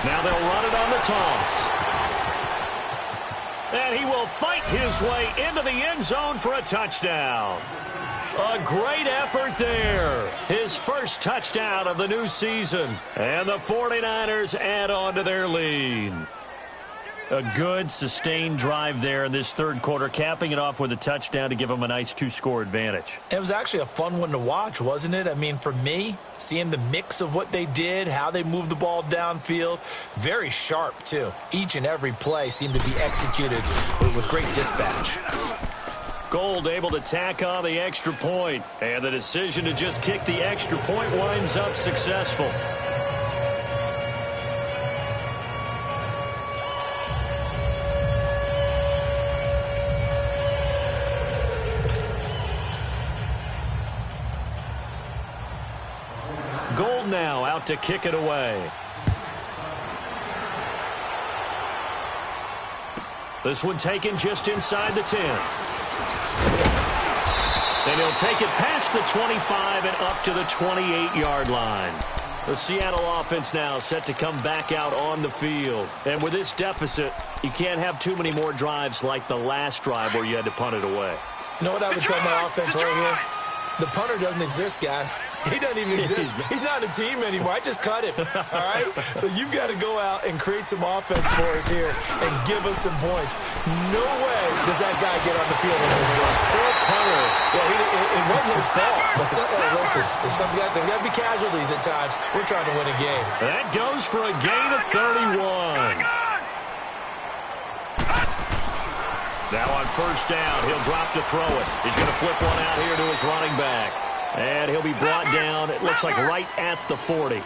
Now they'll run it on the toss. And he will fight his way into the end zone for a touchdown. A great effort there. His first touchdown of the new season. And the 49ers add on to their lead. A good, sustained drive there in this 3rd quarter, capping it off with a touchdown to give them a nice 2-score advantage. It was actually a fun one to watch, wasn't it? I mean, for me, seeing the mix of what they did, how they moved the ball downfield, very sharp, too. Each and every play seemed to be executed with great dispatch. Gold able to tack on the extra point, and the decision to just kick the extra point winds up successful. Gold now out to kick it away. This one taken just inside the 10. And he'll take it past the 25 and up to the 28-yard line. The Seattle offense now set to come back out on the field. And with this deficit, you can't have too many more drives like the last drive where you had to punt it away. You know what I would tell my offense right here? The punter doesn't exist, guys. He doesn't even exist. He's not a team anymore. I just cut him, all right? So you've got to go out and create some offense for us here and give us some points. No way does that guy get on the field in this run. Poor punter. Yeah, it wasn't his fault. But listen, there's got to be casualties at times. We're trying to win a game. That goes for a gain of 31. Now on 1st down, he'll drop to throw it. He's going to flip one out here to his running back. And he'll be brought down, it looks like right at the 40.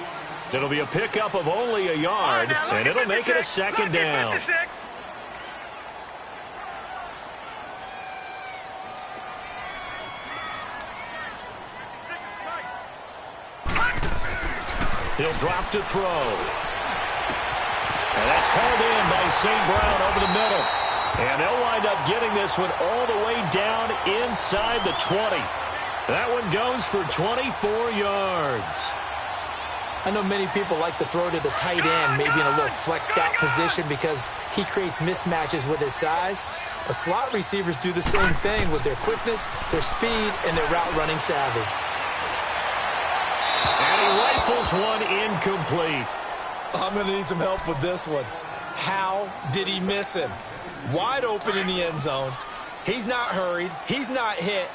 It'll be a pickup of only a yard, and it'll make it a 2nd down. He'll drop to throw. And that's hauled in by St. Brown over the middle. And they'll wind up getting this one all the way down inside the 20. That one goes for 24 yards. I know many people like to throw to the tight end, maybe in a little flexed out position because he creates mismatches with his size. But slot receivers do the same thing with their quickness, their speed, and their route running savvy. And he rifles one incomplete. I'm going to need some help with this one. How did he miss him? Wide open in the end zone. He's not hurried. He's not hit.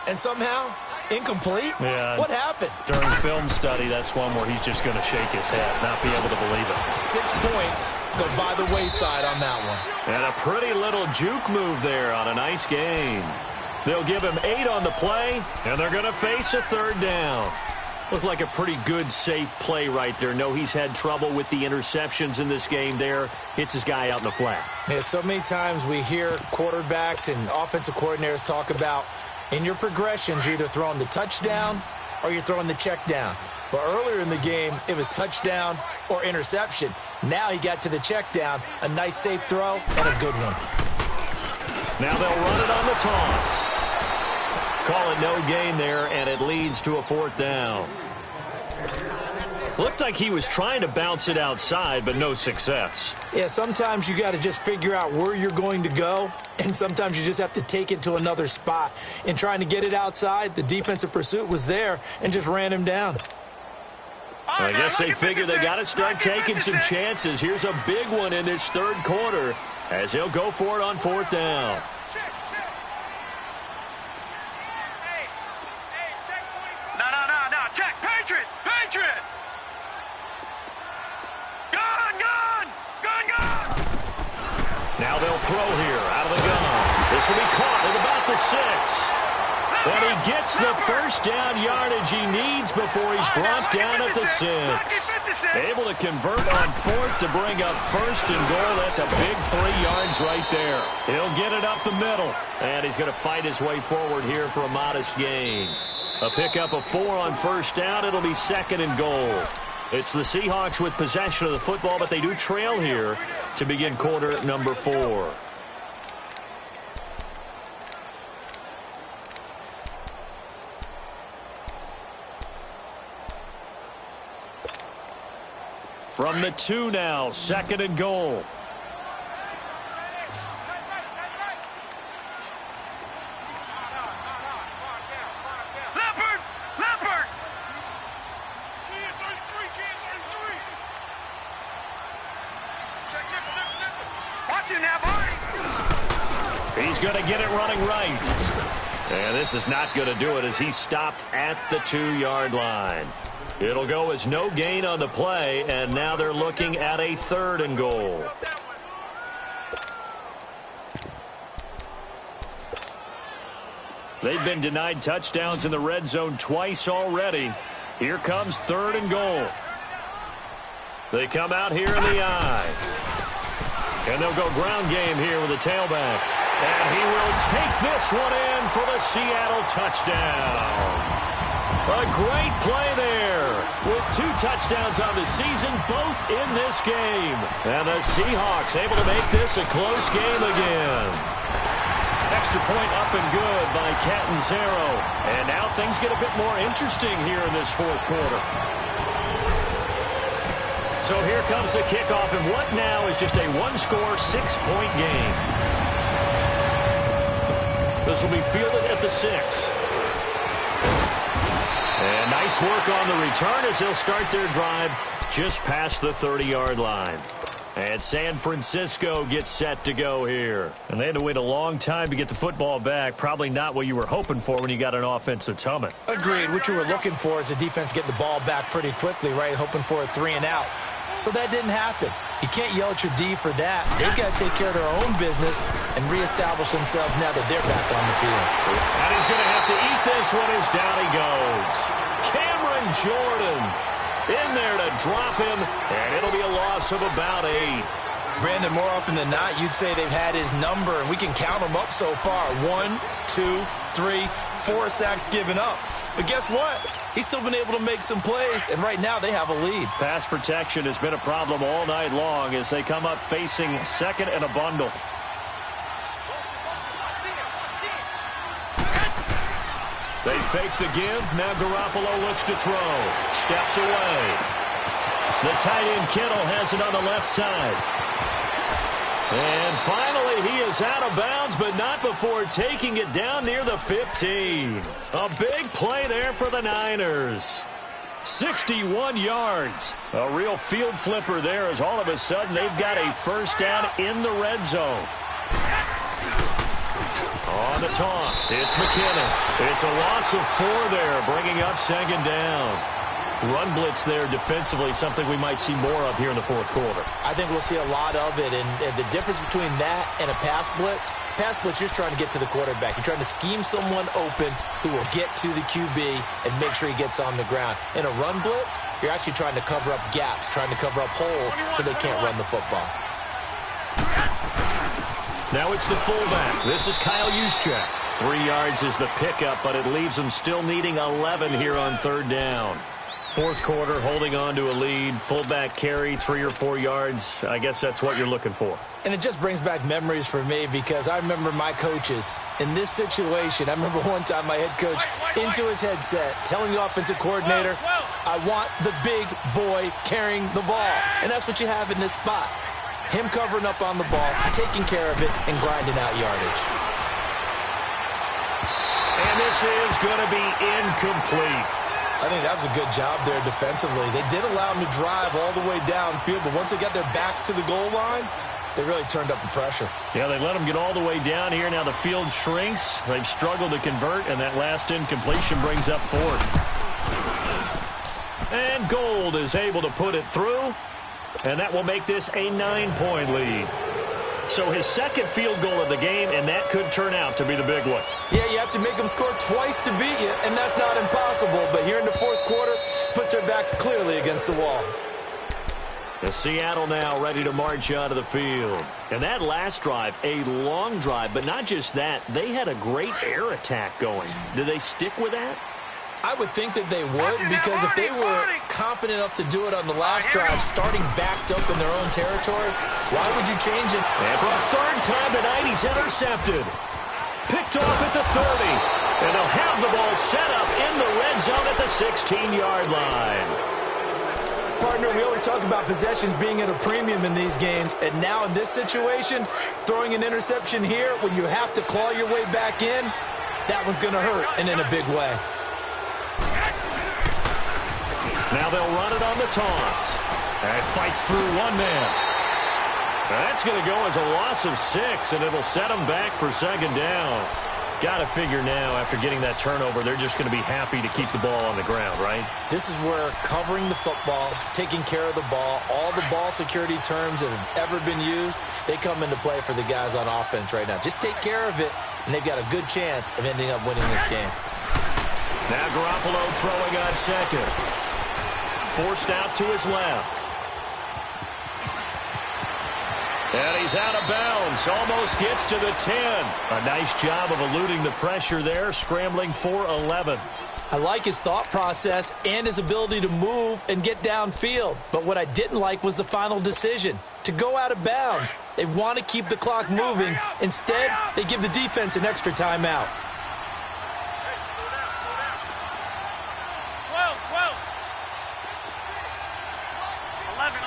And somehow Incomplete? Yeah. What happened? During film study, that's one where he's just going to shake his head, not be able to believe it. 6 points go by the wayside on that one. And a pretty little juke move there on a nice gain. They'll give him 8 on the play, and they're going to face a third down. Looked like a pretty good, safe play right there. No, he's had trouble with the interceptions in this game there. Hits his guy out in the flat. Yeah, so many times we hear quarterbacks and offensive coordinators talk about in your progressions, you're either throwing the touchdown or you're throwing the check down. But earlier in the game, it was touchdown or interception. Now he got to the check down, a nice safe throw, and a good one. Now they'll run it on the toss. Call it no gain there, and it leads to a fourth down. Looked like he was trying to bounce it outside, but no success. Yeah, sometimes you got to just figure out where you're going to go, and sometimes you just have to take it to another spot. In trying to get it outside, the defensive pursuit was there and just ran him down. I guess they figure they got to start taking some chances. Here's a big one in this third quarter as he'll go for it on fourth down. No, check, Patriot! Gun! Now they'll throw here out of the gun. This will be caught at about the 6. And he gets the first down yardage he needs before he's brought down at the 6. Able to convert on fourth to bring up first and goal. That's a big 3 yards right there. He'll get it up the middle. And he's going to fight his way forward here for a modest gain. A pickup of 4 on first down. It'll be second and goal. It's the Seahawks with possession of the football, but they do trail here to begin quarter number 4. From the 2 now, second and goal. Leopard! Watch him now, boy! He's going to get it running right. And this is not going to do it as he stopped at the 2-yard line. It'll go as no gain on the play, and now they're looking at a third and goal. They've been denied touchdowns in the red zone twice already. Here comes third and goal. They come out here in the I. And they'll go ground game here with a tailback. And he will take this one in for the Seattle touchdown. A great play there with 2 touchdowns on the season, both in this game. And the Seahawks able to make this a close game again. Extra point up and good by Catanzaro. And now things get a bit more interesting here in this fourth quarter. So here comes the kickoff, and what now is just a 1-score, 6-point game. This will be fielded at the 6. And nice work on the return as they'll start their drive just past the 30-yard line. And San Francisco gets set to go here. And they had to wait a long time to get the football back. Probably not what you were hoping for when you got an offense that's humming. Agreed. What you were looking for is the defense getting the ball back pretty quickly, right? Hoping for a 3 and out. So that didn't happen. You can't yell at your D for that. They've got to take care of their own business and reestablish themselves now that they're back on the field. And he's going to have to eat this one as down he goes. Cameron Jordan in there to drop him, and it'll be a loss of about 8. Brandon, more often than not, you'd say they've had his number, and we can count them up so far. 1, 2, 3, 4 sacks given up. But guess what? He's still been able to make some plays, and right now they have a lead. Pass protection has been a problem all night long as they come up facing second and a bundle. They fake the give. Now Garoppolo looks to throw. Steps away. The tight end Kittle has it on the left side. And finally, he is out of bounds, but not before taking it down near the 15. A big play there for the Niners. 61 yards. A real field flipper there as all of a sudden they've got a first down in the red zone. On the toss, it's McKinnon. It's a loss of 4 there, bringing up second down. Run blitz there defensively, something we might see more of here in the fourth quarter. I think we'll see a lot of it, and the difference between that and a pass blitz, you're trying to get to the quarterback. You're trying to scheme someone open who will get to the QB and make sure he gets on the ground. In a run blitz, you're actually trying to cover up gaps, trying to cover up holes so they can't run the football. Now it's the fullback. This is Kyle Juszczyk. 3 yards is the pickup, but it leaves them still needing 11 here on third down. Fourth quarter, holding on to a lead. Fullback carry, 3 or 4 yards. I guess that's what you're looking for. And it just brings back memories for me because I remember my coaches in this situation. I remember one time my head coach into his headset telling the offensive coordinator, I want the big boy carrying the ball. And that's what you have in this spot. Him covering up on the ball, taking care of it, and grinding out yardage. And this is going to be incomplete. I think that was a good job there defensively. They did allow them to drive all the way downfield, but once they got their backs to the goal line, they really turned up the pressure. Yeah, they let them get all the way down here. Now the field shrinks. They've struggled to convert, and that last incompletion brings up 4th. And Gold is able to put it through, and that will make this a 9-point lead. So his second field goal of the game, and that could turn out to be the big one. Yeah, you have to make them score twice to beat you, and that's not impossible. But here in the fourth quarter, puts their backs clearly against the wall. The Seattle now ready to march out of the field. And that last drive, a long drive, but not just that. They had a great air attack going. Do they stick with that? I would think that they would, because if they were confident enough to do it on the last drive, starting backed up in their own territory, why would you change it? And for a third time tonight, he's intercepted. Picked off at the 30. And they'll have the ball set up in the red zone at the 16-yard line. Partner, we always talk about possessions being at a premium in these games, and now in this situation, throwing an interception here when you have to claw your way back in, that one's going to hurt, and in a big way. Now they'll run it on the toss. And it fights through one man. That's going to go as a loss of 6, and it'll set them back for second down. Got to figure now, after getting that turnover, they're just going to be happy to keep the ball on the ground, right? This is where covering the football, taking care of the ball, all the ball security terms that have ever been used, they come into play for the guys on offense right now. Just take care of it, and they've got a good chance of ending up winning this game. Now Garoppolo throwing on second. Forced out to his left. And he's out of bounds. Almost gets to the 10. A nice job of eluding the pressure there, scrambling for 11. I like his thought process and his ability to move and get downfield. But what I didn't like was the final decision, to go out of bounds. They want to keep the clock moving. Instead, they give the defense an extra timeout.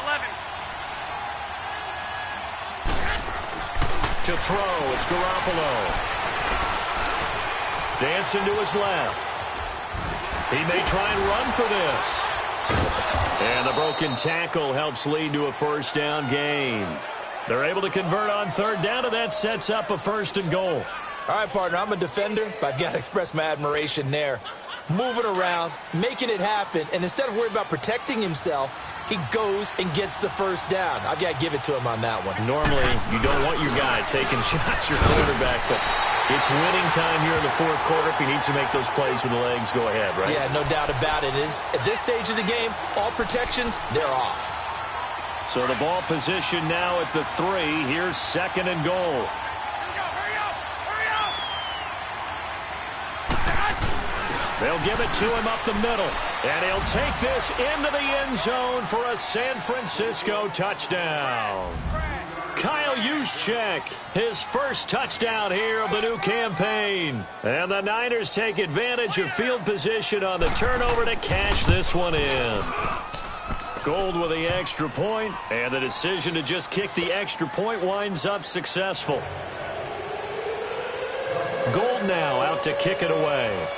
11. To throw, it's Garoppolo. Dancing to his left. He may try and run for this. And the broken tackle helps lead to a first down gain. They're able to convert on third down, and that sets up a 1st and goal. All right, partner, I'm a defender, but I've got to express my admiration there. Moving around, making it happen, and instead of worrying about protecting himself, he goes and gets the first down. I've got to give it to him on that one. Normally, you don't want your guy taking shots, your quarterback, but it's winning time here in the fourth quarter. If he needs to make those plays with the legs, go ahead, right? Yeah, no doubt about it. At this stage of the game, all protections, they're off. So the ball position now at the 3. Here's 2nd and goal. They'll give it to him up the middle. And he'll take this into the end zone for a San Francisco touchdown. Kyle Juszczyk, his first touchdown here of the new campaign. And the Niners take advantage of field position on the turnover to cash this one in. Gold with the extra point, and the decision to just kick the extra point winds up successful. Gold now out to kick it away.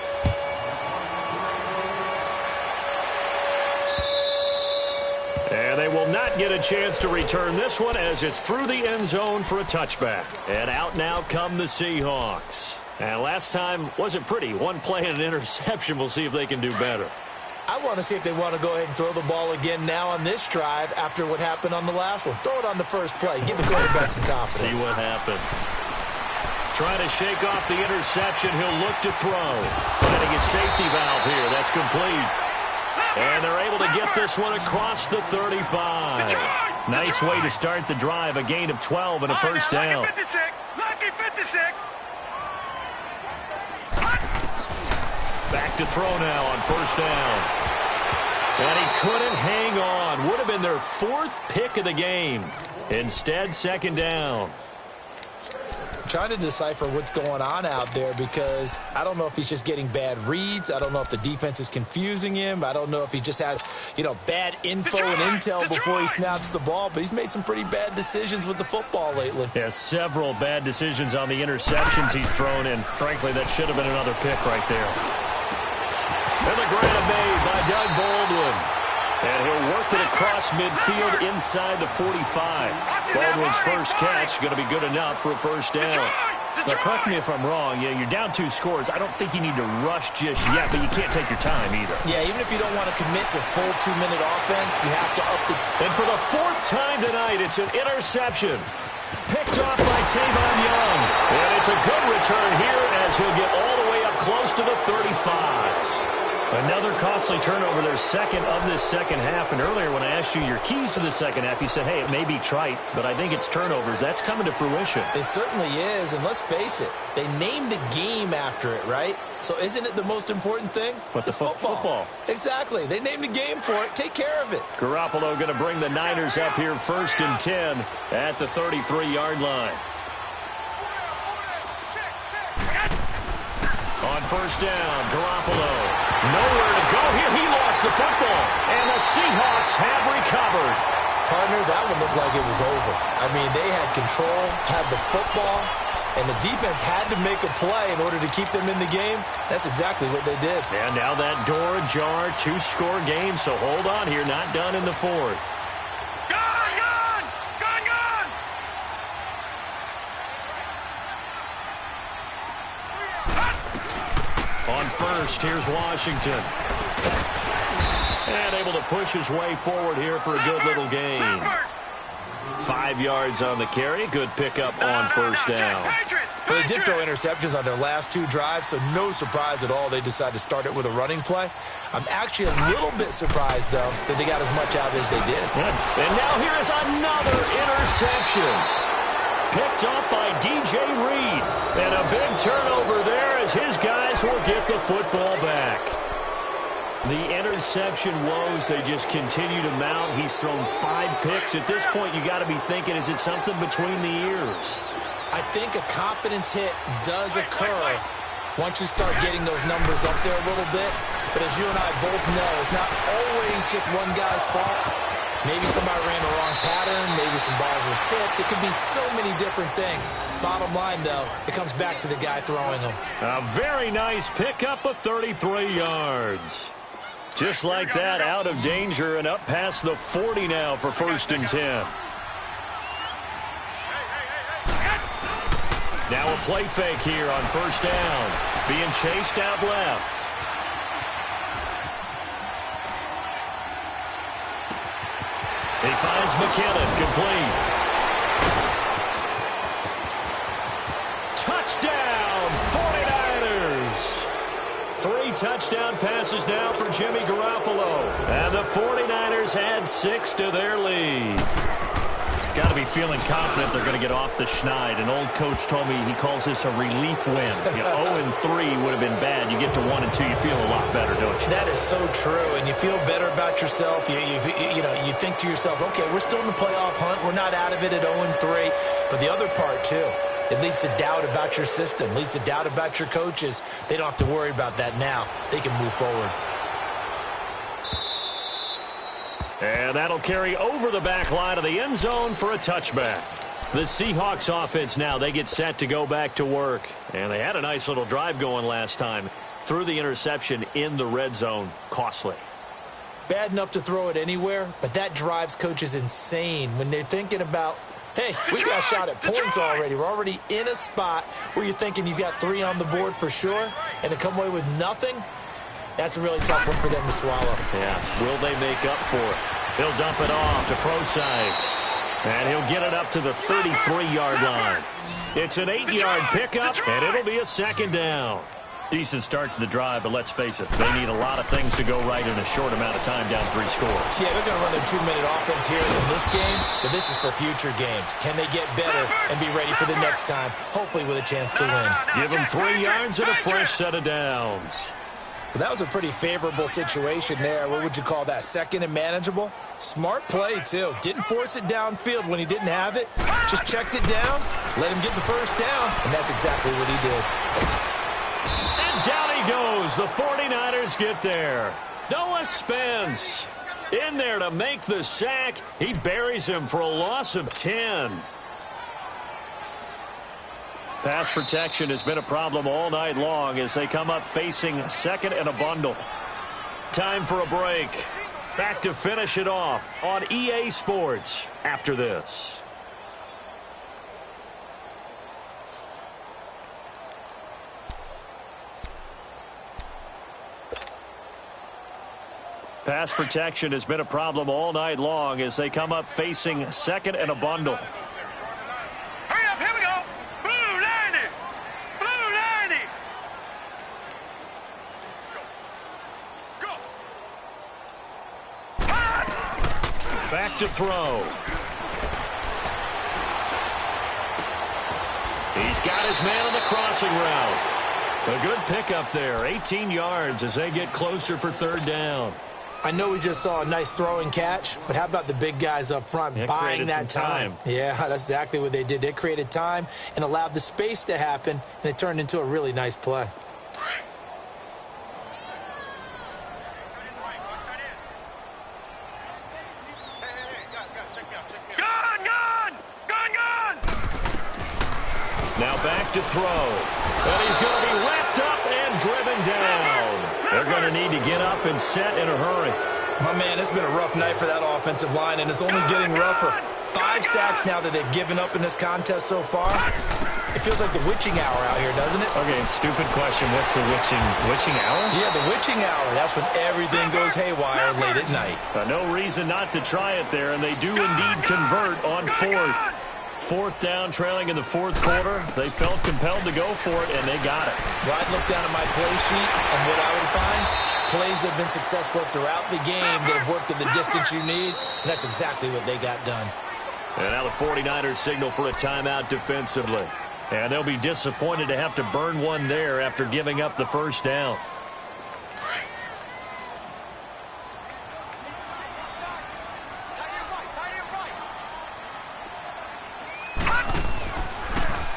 And they they will not get a chance to return this one as it's through the end zone for a touchback. And out now come the Seahawks. And last time wasn't pretty. One play and an interception. We'll see if they can do better. I want to see if they want to go ahead and throw the ball again now on this drive after what happened on the last one. Throw it on the first play. Give the quarterback some confidence. See what happens. Trying to shake off the interception. He'll look to throw. Finding his safety valve here. That's complete. And they're able to get this one across the 35. Nice way to start the drive. A gain of 12 and a first down. Lucky 56. Lucky 56. Back to throw now on first down. And he couldn't hang on. Would have been their fourth pick of the game. Instead, second down. Trying to decipher what's going on out there because I don't know if he's just getting bad reads. I don't know if the defense is confusing him. I don't know if he just has, bad info and intel before he snaps the ball. But he's made some pretty bad decisions with the football lately. Yeah, several bad decisions on the interceptions he's thrown in. Frankly, that should have been another pick right there. And the grab made by Doug Baldwin. And he'll work it across midfield inside the 45. Baldwin's first catch going to be good enough for a first down. Now, correct me if I'm wrong. Yeah, you're down 2 scores. I don't think you need to rush just yet, but you can't take your time either. Yeah, even if you don't want to commit to full 2-minute offense, you have to up the And for the 4th time tonight, it's an interception. Picked off by Tavon Young. And it's a good return here as he'll get all the way up close to the 35. Another costly turnover, their second of this second half. And earlier when I asked you your keys to the second half, you said, hey, it may be trite, but I think it's turnovers. That's coming to fruition. It certainly is, and let's face it, they named the game after it, right? So isn't it the most important thing? But it's football. Exactly. They named the game for it. Take care of it. Garoppolo going to bring the Niners up here 1st and 10 at the 33-yard line. On first down, Garoppolo. Nowhere to go here. He lost the football. And the Seahawks have recovered. Partner, that one looked like it was over. I mean, they had control, had the football, and the defense had to make a play in order to keep them in the game. That's exactly what they did. And now that door ajar, 2-score game. So hold on here. Not done in the 4th. On first, here's Washington. And able to push his way forward here for a good little gain. 5 yards on the carry. Good pickup on first down. Well, they did throw interceptions on their last 2 drives, so no surprise at all they decided to start it with a running play. I'm actually a little bit surprised, though, that they got as much out as they did. Good. And now here is another interception. Picked up by DJ Reed. And a big turnover there as his guys will get the football back. The interception woes, they just continue to mount. He's thrown 5 picks. At this point, you got to be thinking, is it something between the ears? I think a confidence hit does occur once you start getting those numbers up there a little bit. But as you and I both know, it's not always just one guy's fault. Maybe somebody ran the wrong pattern. Maybe some balls were tipped. It could be so many different things. Bottom line, though, it comes back to the guy throwing them. A very nice pickup of 33 yards. Just like that, out of danger and up past the 40 now for 1st and 10. Now a play fake here on first down. Being chased out left. He finds McKinnon, complete. Touchdown, 49ers. 3 touchdown passes now for Jimmy Garoppolo. And the 49ers add 6 to their lead. Got to be feeling confident they're going to get off the schneid. An old coach told me he calls this a relief win. 0-3 would have been bad. You get to 1-2, you feel a lot better, don't you? That is so true, and you feel better about yourself. You think to yourself, okay, we're still in the playoff hunt. We're not out of it at 0-3. But the other part, too, it leads to doubt about your system, leads to doubt about your coaches. They don't have to worry about that now. They can move forward. And that'll carry over the back line of the end zone for a touchback. The Seahawks offense now, they get set to go back to work. And they had a nice little drive going last time. Threw the interception in the red zone. Costly. bad enough to throw it anywhere, but that drives coaches insane when they're thinking about, hey, we got a shot at points already. We're already in a spot where you're thinking you've got 3 on the board for sure, and to come away with nothing, that's a really tough one for them to swallow. Yeah, will they make up for it? He'll dump it off to Procise, and he'll get it up to the 33-yard line. It's an 8-yard pickup, and it'll be a second down. Decent start to the drive, but let's face it, they need a lot of things to go right in a short amount of time down 3 scores. Yeah, they're going to run their 2-minute offense here in this game, but this is for future games. Can they get better and be ready for the next time, hopefully with a chance to win? Give them 3 yards and a fresh set of downs. Well, that was a pretty favorable situation there. What would you call that? Second and manageable? Smart play, too. Didn't force it downfield when he didn't have it. Just checked it down, let him get the first down, and that's exactly what he did. And down he goes. The 49ers get there. Noah Spence in there to make the sack. He buries him for a loss of 10. Pass protection has been a problem all night long as they come up facing second and a bundle. Time for a break. Back to finish it off on EA Sports after this. Pass protection has been a problem all night long as they come up facing second and a bundle. Hurry up, here we go. Blue 90. Blue 90. Go. Back to throw. He's got his man on the crossing route. A good pickup there. 18 yards as they get closer for third down. I know we just saw a nice throwing catch, but how about the big guys up front buying that time? Yeah, that's exactly what they did. They created time and allowed the space to happen, and it turned into a really nice play. Now back to throw. And he's going to be wrapped up and driven down. They're going to need to get up and set in a hurry. My man, it's been a rough night for that offensive line, and it's only getting rougher. 5 sacks now that they've given up in this contest so far. It feels like the witching hour out here, doesn't it? Okay, stupid question. What's the witching hour? Yeah, the witching hour. That's when everything goes haywire late at night. No reason not to try it there, and they do indeed convert on 4th. 4th down, trailing in the 4th quarter. They felt compelled to go for it, and they got it. Well, I'd look down at my play sheet, and what I would find, plays have been successful throughout the game that have worked at the distance you need, and that's exactly what they got done. And now the 49ers signal for a timeout defensively. And they'll be disappointed to have to burn one there after giving up the first down.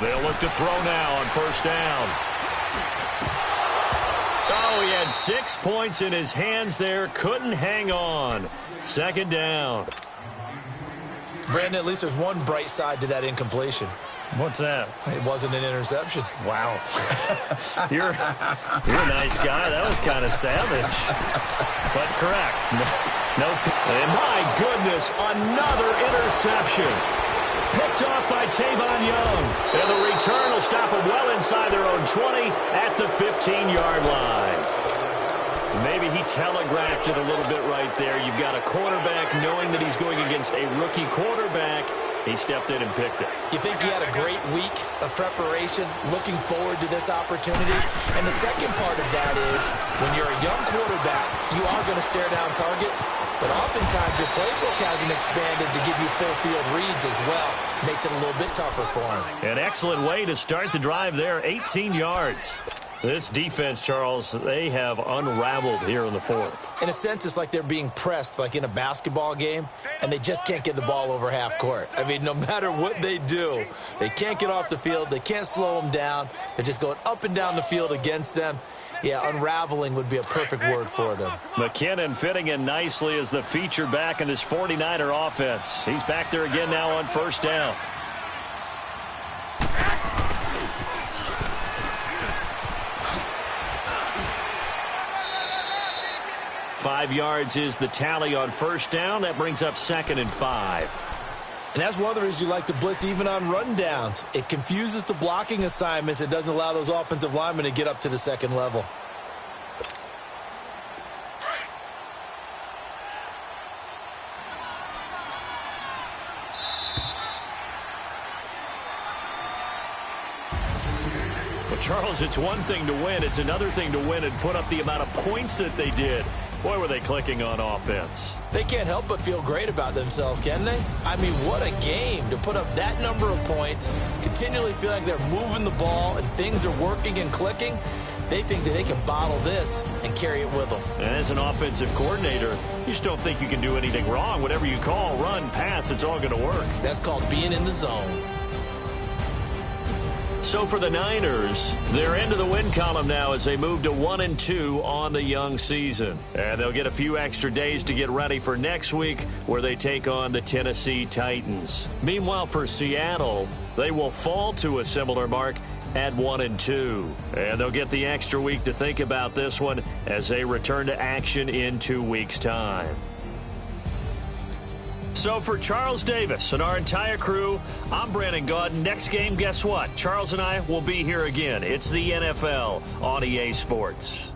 They'll look to throw now on first down. Oh, he had 6 points in his hands there. Couldn't hang on. Second down. Brandon, at least there's one bright side to that incompletion. What's that? It wasn't an interception. Wow. You're a nice guy. That was kind of savage. But correct. No. And my goodness, another interception. Picked off by Tavon Young. And the return will stop them well inside their own 20 at the 15-yard line. Maybe he telegraphed it a little bit right there. You've got a quarterback knowing that he's going against a rookie quarterback. He stepped in and picked it. You think he had a great week of preparation, looking forward to this opportunity? And the second part of that is, when you're a young quarterback, you are going to stare down targets, but oftentimes your playbook hasn't expanded to give you full field reads as well. Makes it a little bit tougher for him. An excellent way to start the drive there, 18 yards. This defense, Charles, they have unraveled here in the 4th. In a sense, it's like they're being pressed like in a basketball game, and they just can't get the ball over half court. I mean, no matter what they do, they can't get off the field. They can't slow them down. They're just going up and down the field against them. Yeah, unraveling would be a perfect word for them. McKinnon fitting in nicely as the feature back in this 49er offense. He's back there again now on first down. 5 yards is the tally on first down. That brings up 2nd and 5. And that's one of the reasons you like to blitz even on run downs. It confuses the blocking assignments. It doesn't allow those offensive linemen to get up to the second level. Charles, it's one thing to win. It's another thing to win and put up the amount of points that they did. Boy, were they clicking on offense. They can't help but feel great about themselves, can they? I mean, what a game to put up that number of points, continually feel like they're moving the ball and things are working and clicking. They think that they can bottle this and carry it with them. And as an offensive coordinator, you just don't think you can do anything wrong. Whatever you call, run, pass, it's all going to work. That's called being in the zone. So for the Niners, they're into the win column now as they move to 1-2 on the young season. And they'll get a few extra days to get ready for next week where they take on the Tennessee Titans. Meanwhile, for Seattle, they will fall to a similar mark at 1-2. And they'll get the extra week to think about this one as they return to action in 2 weeks' time. So for Charles Davis and our entire crew, I'm Brandon Gaudin. Next game, guess what? Charles and I will be here again. It's the NFL on EA Sports.